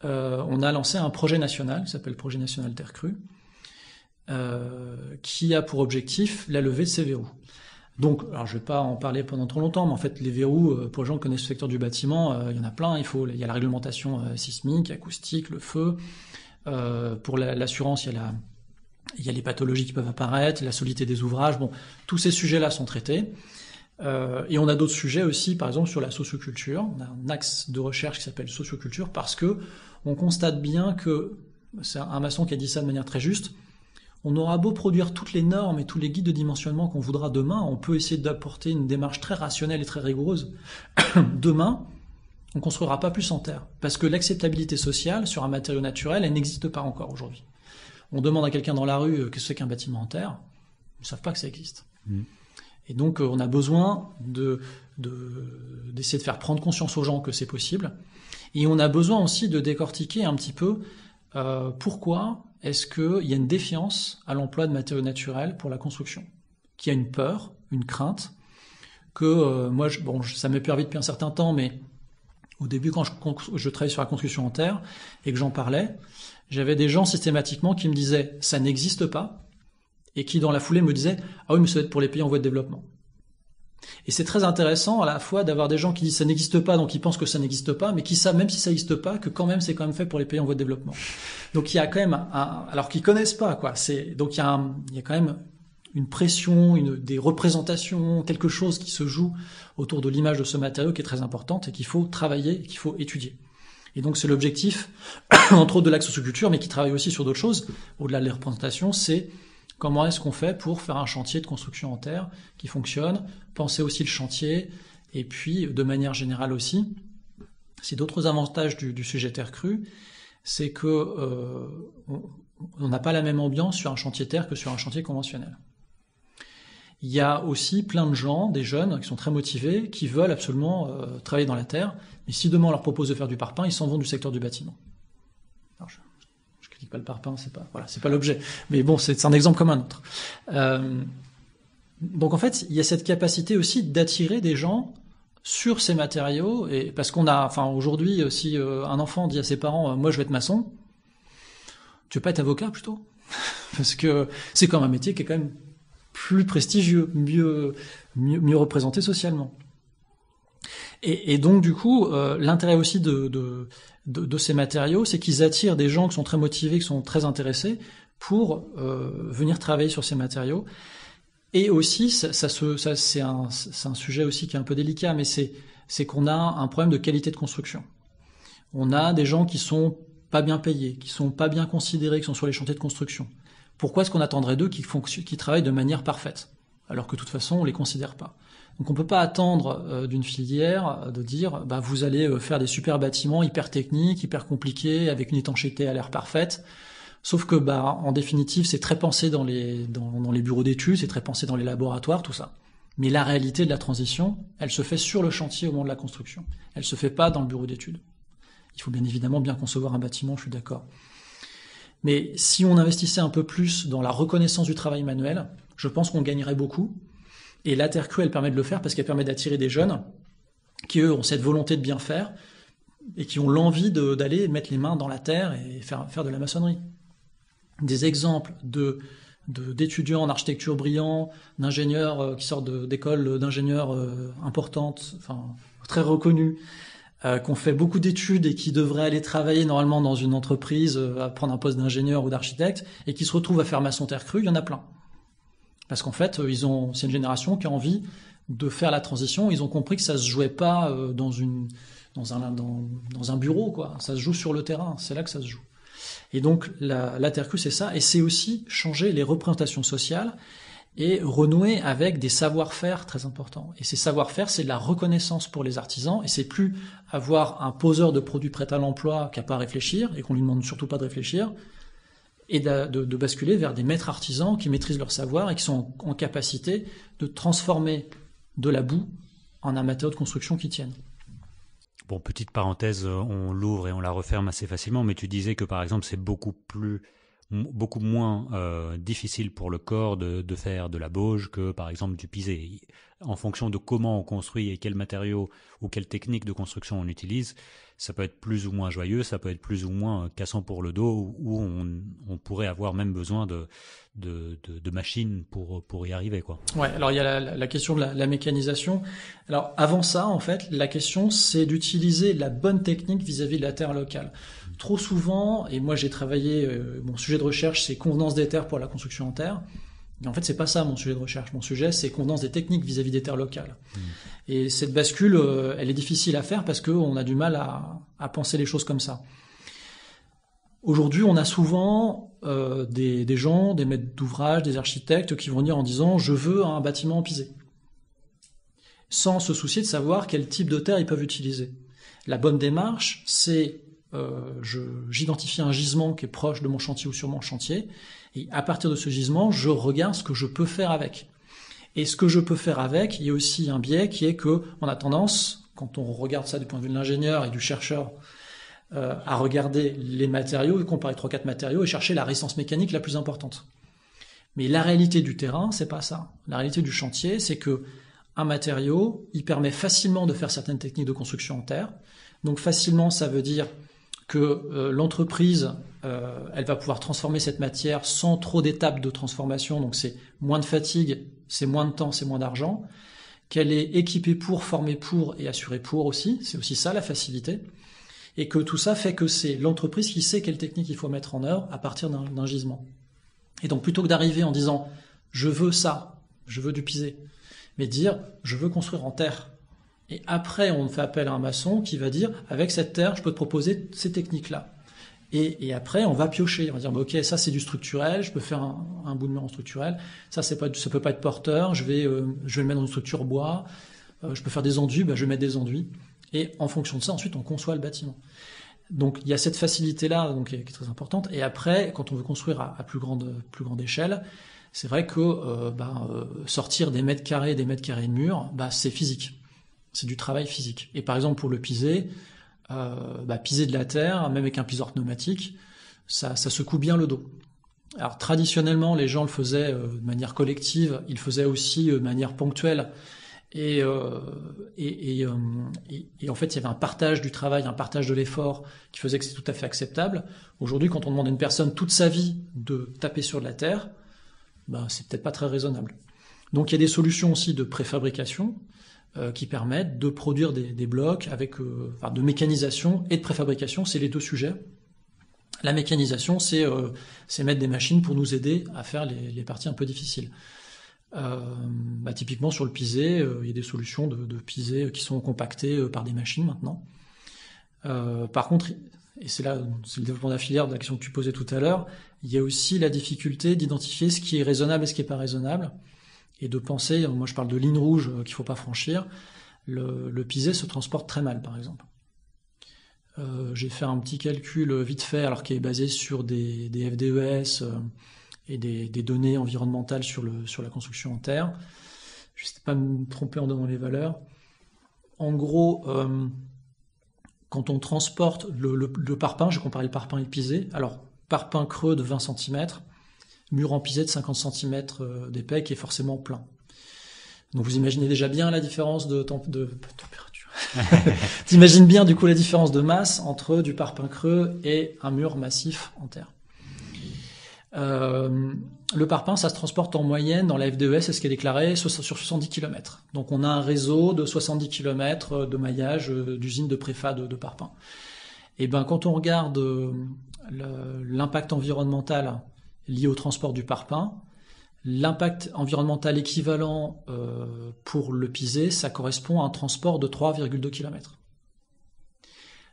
S1: on a lancé un projet national, qui s'appelle Projet national Terre Crue, qui a pour objectif la levée de ces verrous. Donc, alors je ne vais pas en parler pendant trop longtemps, mais en fait les verrous, pour les gens qui connaissent le secteur du bâtiment, il y en a plein. Il y a la réglementation sismique, acoustique, le feu. Pour l'assurance, il y a les pathologies qui peuvent apparaître, la solidité des ouvrages. Bon, tous ces sujets-là sont traités. Et on a d'autres sujets aussi, par exemple sur la socioculture. On a un axe de recherche qui s'appelle socioculture, parce que on constate bien que, c'est un maçon qui a dit ça de manière très juste, on aura beau produire toutes les normes et tous les guides de dimensionnement qu'on voudra demain, on peut essayer d'apporter une démarche très rationnelle et très rigoureuse. Demain, on ne construira pas plus en terre, parce que l'acceptabilité sociale sur un matériau naturel, elle n'existe pas encore aujourd'hui. On demande à quelqu'un dans la rue qu'est-ce que c'est qu'un bâtiment en terre, ils ne savent pas que ça existe. Et donc on a besoin d'essayer de faire prendre conscience aux gens que c'est possible, et on a besoin aussi de décortiquer un petit peu pourquoi est-ce qu'il y a une défiance à l'emploi de matériaux naturels pour la construction, qu'il y a une peur, une crainte, que moi, ça m'est permis depuis un certain temps, mais au début, quand je travaillais sur la construction en terre et que j'en parlais, j'avais des gens systématiquement qui me disaient « ça n'existe pas », et qui dans la foulée me disaient « ah oui, mais ça doit être pour les pays en voie de développement ». Et c'est très intéressant à la fois d'avoir des gens qui disent ça n'existe pas, donc ils pensent que ça n'existe pas, mais qui savent même si ça n'existe pas, que quand même c'est quand même fait pour les pays en voie de développement. Donc il y a quand même alors qu'ils connaissent pas, quoi. Donc il y a quand même une pression, des représentations, quelque chose qui se joue autour de l'image de ce matériau qui est très importante et qu'il faut travailler, et qu'il faut étudier. Et donc c'est l'objectif, entre autres de l'axe socioculture, mais qui travaille aussi sur d'autres choses, au-delà des représentations, c'est comment est-ce qu'on fait pour faire un chantier de construction en terre qui fonctionne, penser aussi le chantier, et puis de manière générale aussi, c'est d'autres avantages du sujet terre crue, c'est que on n'a pas la même ambiance sur un chantier terre que sur un chantier conventionnel. Il y a aussi plein de gens, des jeunes qui sont très motivés, qui veulent absolument travailler dans la terre, mais si demain on leur propose de faire du parpaing, ils s'en vont du secteur du bâtiment. Alors je critique pas le parpaing, c'est pas l'objet. Mais bon, c'est un exemple comme un autre. Donc en fait, il y a cette capacité aussi d'attirer des gens sur ces matériaux, et parce aujourd'hui, si un enfant dit à ses parents, moi je vais être maçon, tu veux pas être avocat plutôt? Parce que c'est comme un métier qui est quand même plus prestigieux, mieux représenté socialement. Et donc du coup, l'intérêt aussi de ces matériaux, c'est qu'ils attirent des gens qui sont très motivés, qui sont très intéressés pour venir travailler sur ces matériaux. Et aussi, c'est un sujet aussi qui est un peu délicat, mais c'est qu'on a un problème de qualité de construction. On a des gens qui sont pas bien payés, qui sont pas bien considérés, qui sont sur les chantiers de construction. Pourquoi est-ce qu'on attendrait d'eux qu'ils travaillent de manière parfaite, alors que de toute façon on les considère pas? Donc on peut pas attendre d'une filière de dire vous allez faire des super bâtiments hyper techniques, hyper compliqués, avec une étanchéité à l'air parfaite. Sauf que en définitive c'est très pensé dans les bureaux d'études, c'est très pensé dans les laboratoires, tout ça. Mais la réalité de la transition, elle se fait sur le chantier au moment de la construction. Elle se fait pas dans le bureau d'études. Il faut bien évidemment bien concevoir un bâtiment, je suis d'accord. Mais si on investissait un peu plus dans la reconnaissance du travail manuel, je pense qu'on gagnerait beaucoup. Et la terre crue, elle permet de le faire parce qu'elle permet d'attirer des jeunes qui, eux, ont cette volonté de bien faire et qui ont l'envie d'aller mettre les mains dans la terre et faire de la maçonnerie. Des exemples d'étudiants en architecture brillants, d'ingénieurs qui sortent d'écoles d'ingénieurs importantes, très reconnues, qui ont fait beaucoup d'études et qui devraient aller travailler normalement dans une entreprise, à prendre un poste d'ingénieur ou d'architecte, et qui se retrouvent à faire maçon terre crue, il y en a plein. Parce qu'en fait, c'est une génération qui a envie de faire la transition. Ils ont compris que ça se jouait pas dans un bureau, quoi. Ça se joue sur le terrain. C'est là que ça se joue. Et donc, la terre crue, c'est ça. Et c'est aussi changer les représentations sociales et renouer avec des savoir-faire très importants. Et ces savoir-faire, c'est de la reconnaissance pour les artisans, et c'est plus avoir un poseur de produits prêts à l'emploi qui n'a pas à réfléchir, et qu'on lui demande surtout pas de réfléchir, et de basculer vers des maîtres artisans qui maîtrisent leur savoir et qui sont en capacité de transformer de la boue en un matériau de construction qui tienne.
S2: Bon, petite parenthèse, on l'ouvre et on la referme assez facilement, mais tu disais que par exemple c'est beaucoup moins difficile pour le corps de faire de la bauge que par exemple du pisé. En fonction de comment on construit et quels matériaux ou quelle technique de construction on utilise, ça peut être plus ou moins joyeux, ça peut être plus ou moins cassant pour le dos, où on pourrait avoir même besoin de machines pour y arriver, quoi.
S1: Ouais, alors il y a la question de la mécanisation. Alors avant ça, en fait, la question c'est d'utiliser la bonne technique vis-à-vis de la terre locale. Trop souvent, et moi j'ai travaillé, mon sujet de recherche c'est convenance des terres pour la construction en terre. Et en fait, c'est pas ça mon sujet de recherche. Mon sujet, c'est convenance des techniques vis-à-vis des terres locales. Et cette bascule, elle est difficile à faire parce qu'on a du mal à penser les choses comme ça. Aujourd'hui, on a souvent des gens, des maîtres d'ouvrage, des architectes qui vont venir en disant « je veux un bâtiment en pisé », sans se soucier de savoir quel type de terre ils peuvent utiliser. La bonne démarche, c'est j'identifie un gisement qui est proche de mon chantier ou sur mon chantier, et à partir de ce gisement, je regarde ce que je peux faire avec. Et ce que je peux faire avec, il y a aussi un biais qui est que on a tendance, quand on regarde ça du point de vue de l'ingénieur et du chercheur, à regarder les matériaux, comparer 3-4 matériaux et chercher la résistance mécanique la plus importante. Mais la réalité du terrain, c'est pas ça. La réalité du chantier, c'est que un matériau, il permet facilement de faire certaines techniques de construction en terre. Donc facilement, ça veut dire que l'entreprise, elle va pouvoir transformer cette matière sans trop d'étapes de transformation, donc c'est moins de fatigue, c'est moins de temps, c'est moins d'argent, qu'elle est équipée pour, formée pour et assurée pour aussi, c'est aussi ça la facilité, et que tout ça fait que c'est l'entreprise qui sait quelle technique il faut mettre en œuvre à partir d'un gisement. Et donc plutôt que d'arriver en disant « je veux ça, je veux du pisé », mais dire « je veux construire en terre ». Et après, on fait appel à un maçon qui va dire, avec cette terre, je peux te proposer ces techniques-là. Et après, on va piocher. On va dire, bah, ok, ça c'est du structurel, je peux faire un bout de mur en structurel. Ça peut pas être porteur, je vais le mettre dans une structure bois. Je peux faire des enduits, bah, je vais mettre des enduits. Et en fonction de ça, ensuite, on conçoit le bâtiment. Donc, il y a cette facilité-là, donc, qui est très importante. Et après, quand on veut construire à plus grande échelle, c'est vrai que sortir des mètres carrés de mur, c'est physique. C'est du travail physique. Et par exemple, pour le piser, piser de la terre, même avec un piseur pneumatique, ça secoue bien le dos. Alors traditionnellement, les gens le faisaient de manière collective, ils le faisaient aussi de manière ponctuelle. Et en fait, il y avait un partage du travail, un partage de l'effort qui faisait que c'est tout à fait acceptable. Aujourd'hui, quand on demande à une personne toute sa vie de taper sur de la terre, c'est peut-être pas très raisonnable. Donc il y a des solutions aussi de préfabrication qui permettent de produire des blocs avec de mécanisation et de préfabrication, c'est les deux sujets. La mécanisation, c'est mettre des machines pour nous aider à faire les parties un peu difficiles. Typiquement sur le pisé, il y a des solutions de pisé qui sont compactées par des machines maintenant. Par contre, et c'est le développement de la filière de la question que tu posais tout à l'heure, il y a aussi la difficulté d'identifier ce qui est raisonnable et ce qui n'est pas raisonnable. Et de penser, moi je parle de ligne rouge qu'il ne faut pas franchir, le pisé se transporte très mal par exemple. J'ai fait un petit calcul vite fait, alors qui est basé sur des FDES et des données environnementales sur la construction en terre. Je ne sais pas me tromper en donnant les valeurs. En gros, quand on transporte le parpaing, j'ai comparé le parpaing et le pisé, alors parpaing creux de 20 cm, mur en pisé de 50 cm d'épais qui est forcément plein. Donc vous imaginez déjà bien la différence de température. T'imagines bien du coup la différence de masse entre du parpaing creux et un mur massif en terre. Le parpaing, ça se transporte en moyenne dans la FDES, c'est ce qui est déclaré, sur 70 km. Donc on a un réseau de 70 km de maillage d'usines de préfa de parpaing. Et ben quand on regarde l'impact environnemental lié au transport du parpaing, l'impact environnemental équivalent pour le pisé, ça correspond à un transport de 3,2 km.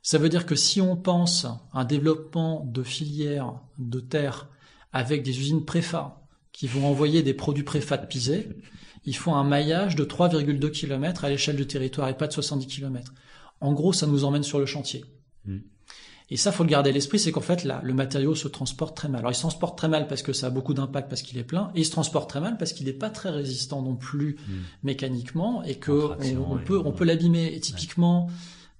S1: Ça veut dire que si on pense à un développement de filières de terre avec des usines préfa qui vont envoyer des produits préfa de pisé, il faut un maillage de 3,2 km à l'échelle du territoire et pas de 70 km. En gros, ça nous emmène sur le chantier. Et ça, faut le garder à l'esprit, c'est qu'en fait, là, le matériau se transporte très mal. Alors, il se transporte très mal parce que ça a beaucoup d'impact, parce qu'il est plein, et il se transporte très mal parce qu'il n'est pas très résistant non plus mécaniquement, et qu'on peut l'abîmer. Et typiquement,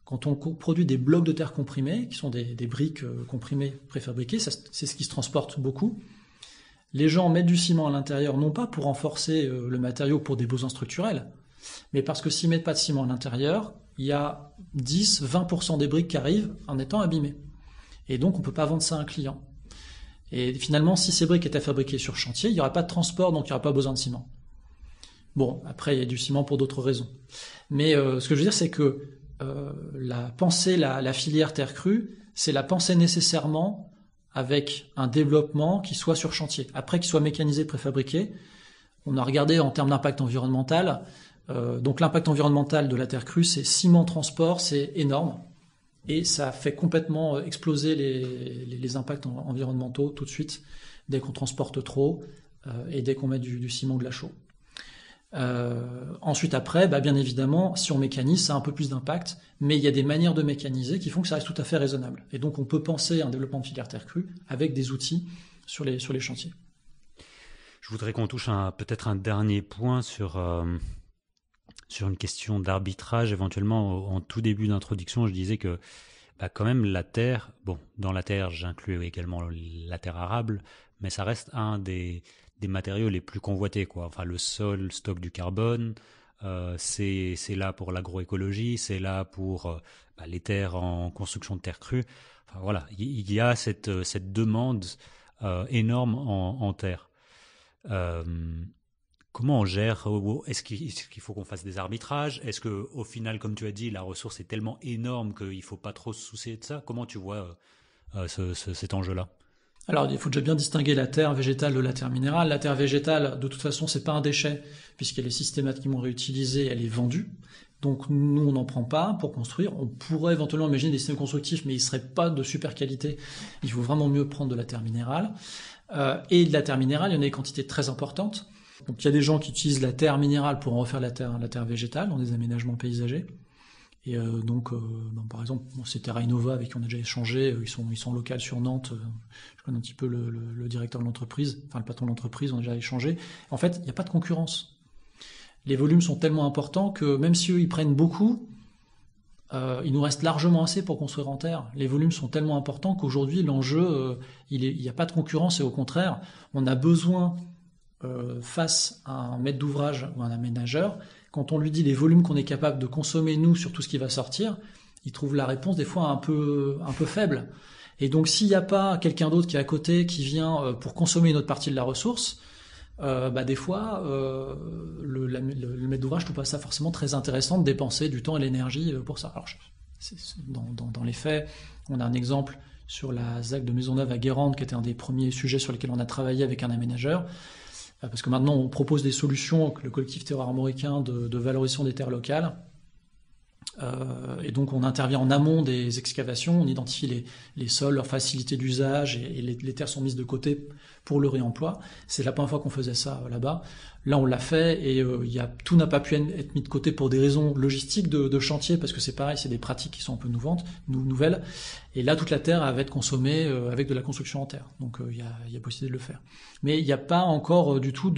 S1: quand on produit des blocs de terre comprimés, qui sont des briques comprimées préfabriquées, c'est ce qui se transporte beaucoup. Les gens mettent du ciment à l'intérieur, non pas pour renforcer le matériau pour des besoins structurels, mais parce que s'ils mettent pas de ciment à l'intérieur, il y a 10-20% des briques qui arrivent en étant abîmées. Et donc, on peut pas vendre ça à un client. Et finalement, si ces briques étaient fabriquées sur chantier, il n'y aurait pas de transport, donc il n'y aurait pas besoin de ciment. Bon, après, il y a du ciment pour d'autres raisons. Mais ce que je veux dire, c'est que la filière terre crue, c'est la penser nécessairement avec un développement qui soit sur chantier. Après qu'il soit mécanisé, préfabriqué, on a regardé en termes d'impact environnemental. Donc l'impact environnemental de la terre crue, c'est ciment transport, c'est énorme. Et ça fait complètement exploser les impacts environnementaux tout de suite, dès qu'on transporte trop et dès qu'on met du ciment ou de la chaux. Ensuite après, bien évidemment, si on mécanise, ça a un peu plus d'impact, mais il y a des manières de mécaniser qui font que ça reste tout à fait raisonnable. Et donc on peut penser à un développement de filière terre crue avec des outils sur les chantiers.
S2: Je voudrais qu'on touche peut-être un dernier point sur une question d'arbitrage. Éventuellement, en tout début d'introduction, je disais que quand même la terre, dans la terre j'inclus également la terre arable, mais ça reste un des matériaux les plus convoités, quoi. Enfin, le sol stocke du carbone, c'est là pour l'agroécologie, c'est là pour les terres en construction de terre crue. Enfin, voilà, il y a cette demande énorme en terre. Comment on gère? Est-ce qu'il faut qu'on fasse des arbitrages? Est-ce que, au final, comme tu as dit, la ressource est tellement énorme qu'il ne faut pas trop se soucier de ça? Comment tu vois cet enjeu-là?
S1: Alors, il faut déjà bien distinguer la terre végétale de la terre minérale. La terre végétale, de toute façon, c'est pas un déchet, puisqu'elle est systématiquement réutilisée, elle est vendue. Donc, nous, on n'en prend pas pour construire. On pourrait éventuellement imaginer des systèmes constructifs, mais ils seraient pas de super qualité. Il faut vraiment mieux prendre de la terre minérale. Et de la terre minérale, il y en a des quantités très importantes. Donc, il y a des gens qui utilisent la terre minérale pour en refaire la terre végétale dans des aménagements paysagers. Et par exemple, c'est Terra Innova avec qui on a déjà échangé, ils sont locaux sur Nantes, je connais un petit peu le directeur de l'entreprise, enfin le patron de l'entreprise, on a déjà échangé. En fait, il n'y a pas de concurrence. Les volumes sont tellement importants que même si eux ils prennent beaucoup, il nous reste largement assez pour construire en terre. Les volumes sont tellement importants qu'aujourd'hui l'enjeu, il n'y a pas de concurrence et au contraire, on a besoin face à un maître d'ouvrage ou un aménageur, quand on lui dit les volumes qu'on est capable de consommer nous sur tout ce qui va sortir, il trouve la réponse des fois un peu faible. Et donc s'il n'y a pas quelqu'un d'autre qui est à côté, qui vient pour consommer une autre partie de la ressource, des fois le maître d'ouvrage ne trouve pas ça forcément très intéressant de dépenser du temps et l'énergie pour ça. Alors dans les faits, on a un exemple sur la ZAC de Maisonneuve à Guérande qui était un des premiers sujets sur lesquels on a travaillé avec un aménageur. Parce que maintenant, on propose des solutions, le collectif terroir armoricain de valorisation des terres locales. Et donc, on intervient en amont des excavations, on identifie les sols, leur facilité d'usage, et les terres sont mises de côté pour le réemploi. C'est la première fois qu'on faisait ça là-bas. Là, on l'a fait, et tout n'a pas pu être mis de côté pour des raisons logistiques de chantier, parce que c'est pareil, c'est des pratiques qui sont un peu nouvelles. Et là, toute la terre va être consommée avec de la construction en terre. Donc, il y a possibilité de le faire. Mais il n'y a pas encore du tout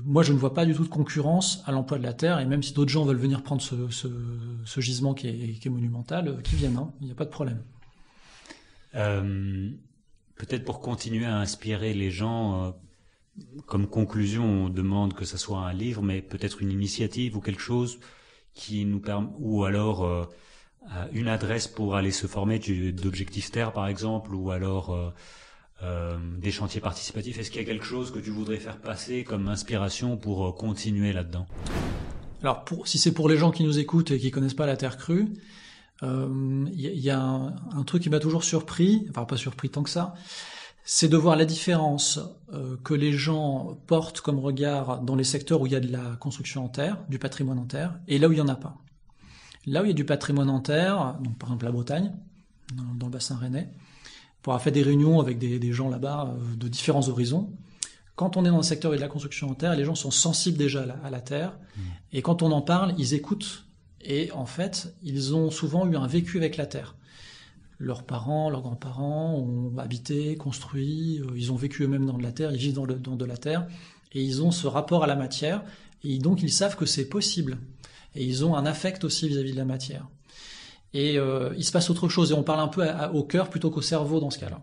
S1: moi, je ne vois pas du tout de concurrence à l'emploi de la terre, et même si d'autres gens veulent venir prendre ce gisement qui est monumental, qu'ils viennent, il n'y a pas de problème.
S2: Peut-être pour continuer à inspirer les gens, comme conclusion, on demande que ça soit un livre, mais peut-être une initiative ou quelque chose qui nous permet, ou alors une adresse pour aller se former d'Objectif Terre, par exemple, ou alors des chantiers participatifs. Est-ce qu'il y a quelque chose que tu voudrais faire passer comme inspiration pour continuer là-dedans?
S1: Alors, si c'est pour les gens qui nous écoutent et qui connaissent pas la terre crue, y a un truc qui m'a toujours surpris, enfin pas surpris tant que ça, c'est de voir la différence que les gens portent comme regard dans les secteurs où il y a de la construction en terre, du patrimoine en terre, et là où il y en a pas. Là où il y a du patrimoine en terre, donc par exemple la Bretagne, dans le bassin rennais, pour avoir fait des réunions avec des gens là-bas de différents horizons. Quand on est dans le secteur de la construction en terre, les gens sont sensibles déjà à la terre, et quand on en parle, ils écoutent, et en fait, ils ont souvent eu un vécu avec la terre. Leurs parents, leurs grands-parents ont habité, construit, ils ont vécu eux-mêmes dans de la terre, ils vivent dans de la terre, et ils ont ce rapport à la matière, et donc ils savent que c'est possible, et ils ont un affect aussi vis-à-vis de la matière. Et il se passe autre chose, et on parle un peu au cœur plutôt qu'au cerveau dans ce cas-là.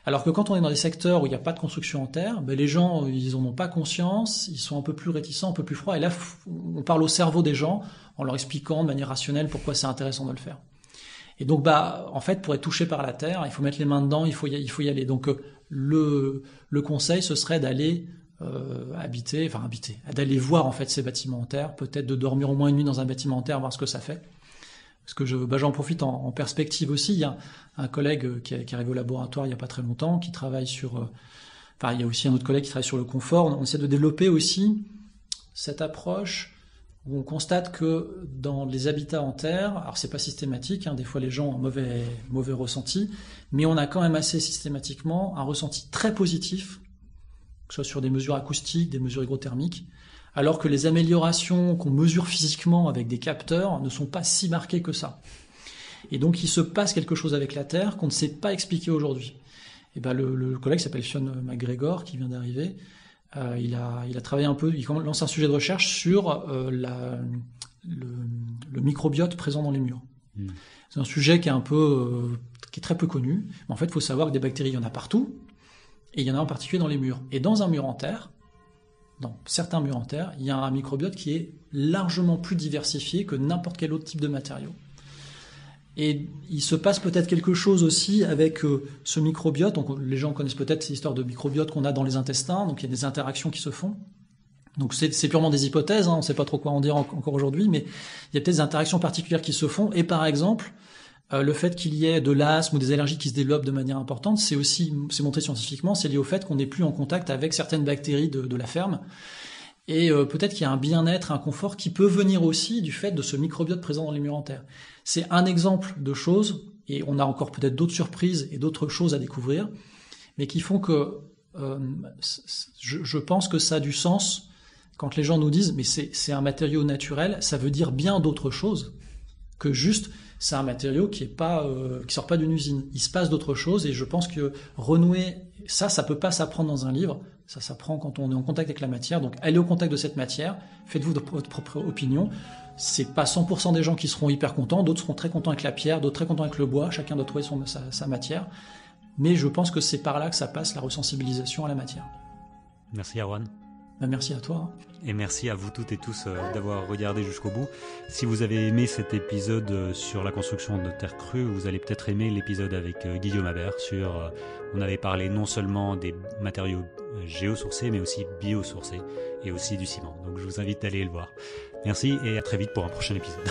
S1: Alors que quand on est dans des secteurs où il n'y a pas de construction en terre, ben les gens, ils en ont pas conscience, ils sont un peu plus réticents, un peu plus froids, et là, on parle au cerveau des gens en leur expliquant de manière rationnelle pourquoi c'est intéressant de le faire. Et donc, en fait, pour être touché par la terre, il faut mettre les mains dedans, il faut y aller. Donc, le conseil, ce serait d'aller d'aller voir en fait ces bâtiments en terre, peut-être de dormir au moins une nuit dans un bâtiment en terre, voir ce que ça fait. Parce que j'en profite en perspective aussi. Il y a un collègue qui est arrivé au laboratoire il n'y a pas très longtemps, qui travaille sur... il y a aussi un autre collègue qui travaille sur le confort. On essaie de développer aussi cette approche où on constate que dans les habitats en terre, alors c'est pas systématique, des fois les gens ont un mauvais ressenti, mais on a quand même assez systématiquement un ressenti très positif, que ce soit sur des mesures acoustiques, des mesures hygrothermiques, alors que les améliorations qu'on mesure physiquement avec des capteurs ne sont pas si marquées que ça. Et donc il se passe quelque chose avec la Terre qu'on ne sait pas expliquer aujourd'hui. Et le collègue s'appelle Fionn McGregor, qui vient d'arriver. Il a travaillé un peu, il lance un sujet de recherche sur le microbiote présent dans les murs. C'est un sujet qui est très peu connu. Mais en fait, il faut savoir que des bactéries, il y en a partout, et il y en a en particulier dans les murs. Et dans un mur en terre, dans certains murs en terre, il y a un microbiote qui est largement plus diversifié que n'importe quel autre type de matériau. Et il se passe peut-être quelque chose aussi avec ce microbiote. Donc, les gens connaissent peut-être ces histoires de microbiote qu'on a dans les intestins. Donc il y a des interactions qui se font. Donc c'est purement des hypothèses, on ne sait pas trop quoi en dire encore aujourd'hui, mais il y a peut-être des interactions particulières qui se font. Et par exemple, le fait qu'il y ait de l'asthme ou des allergies qui se développent de manière importante, c'est montré scientifiquement, c'est lié au fait qu'on n'est plus en contact avec certaines bactéries de la ferme. Et peut-être qu'il y a un bien-être, un confort qui peut venir aussi du fait de ce microbiote présent dans les murs en terre. C'est un exemple de choses, et on a encore peut-être d'autres surprises et d'autres choses à découvrir, mais qui font que je pense que ça a du sens quand les gens nous disent « mais c'est un matériau naturel », ça veut dire bien d'autres choses que juste c'est un matériau qui sort pas d'une usine. Il se passe d'autres choses, et je pense que renouer, ça peut pas s'apprendre dans un livre, ça s'apprend quand on est en contact avec la matière. Donc allez au contact de cette matière, faites-vous votre propre opinion. C'est pas 100% des gens qui seront hyper contents, d'autres seront très contents avec la pierre, d'autres très contents avec le bois, chacun doit trouver sa matière. Mais je pense que c'est par là que ça passe, la resensibilisation à la matière.
S2: Merci Erwan.
S1: Merci à toi.
S2: Et merci à vous toutes et tous d'avoir regardé jusqu'au bout. Si vous avez aimé cet épisode sur la construction de terre crue, vous allez peut-être aimer l'épisode avec Guillaume Habert on avait parlé non seulement des matériaux géosourcés, mais aussi biosourcés et aussi du ciment. Donc je vous invite à aller le voir. Merci et à très vite pour un prochain épisode.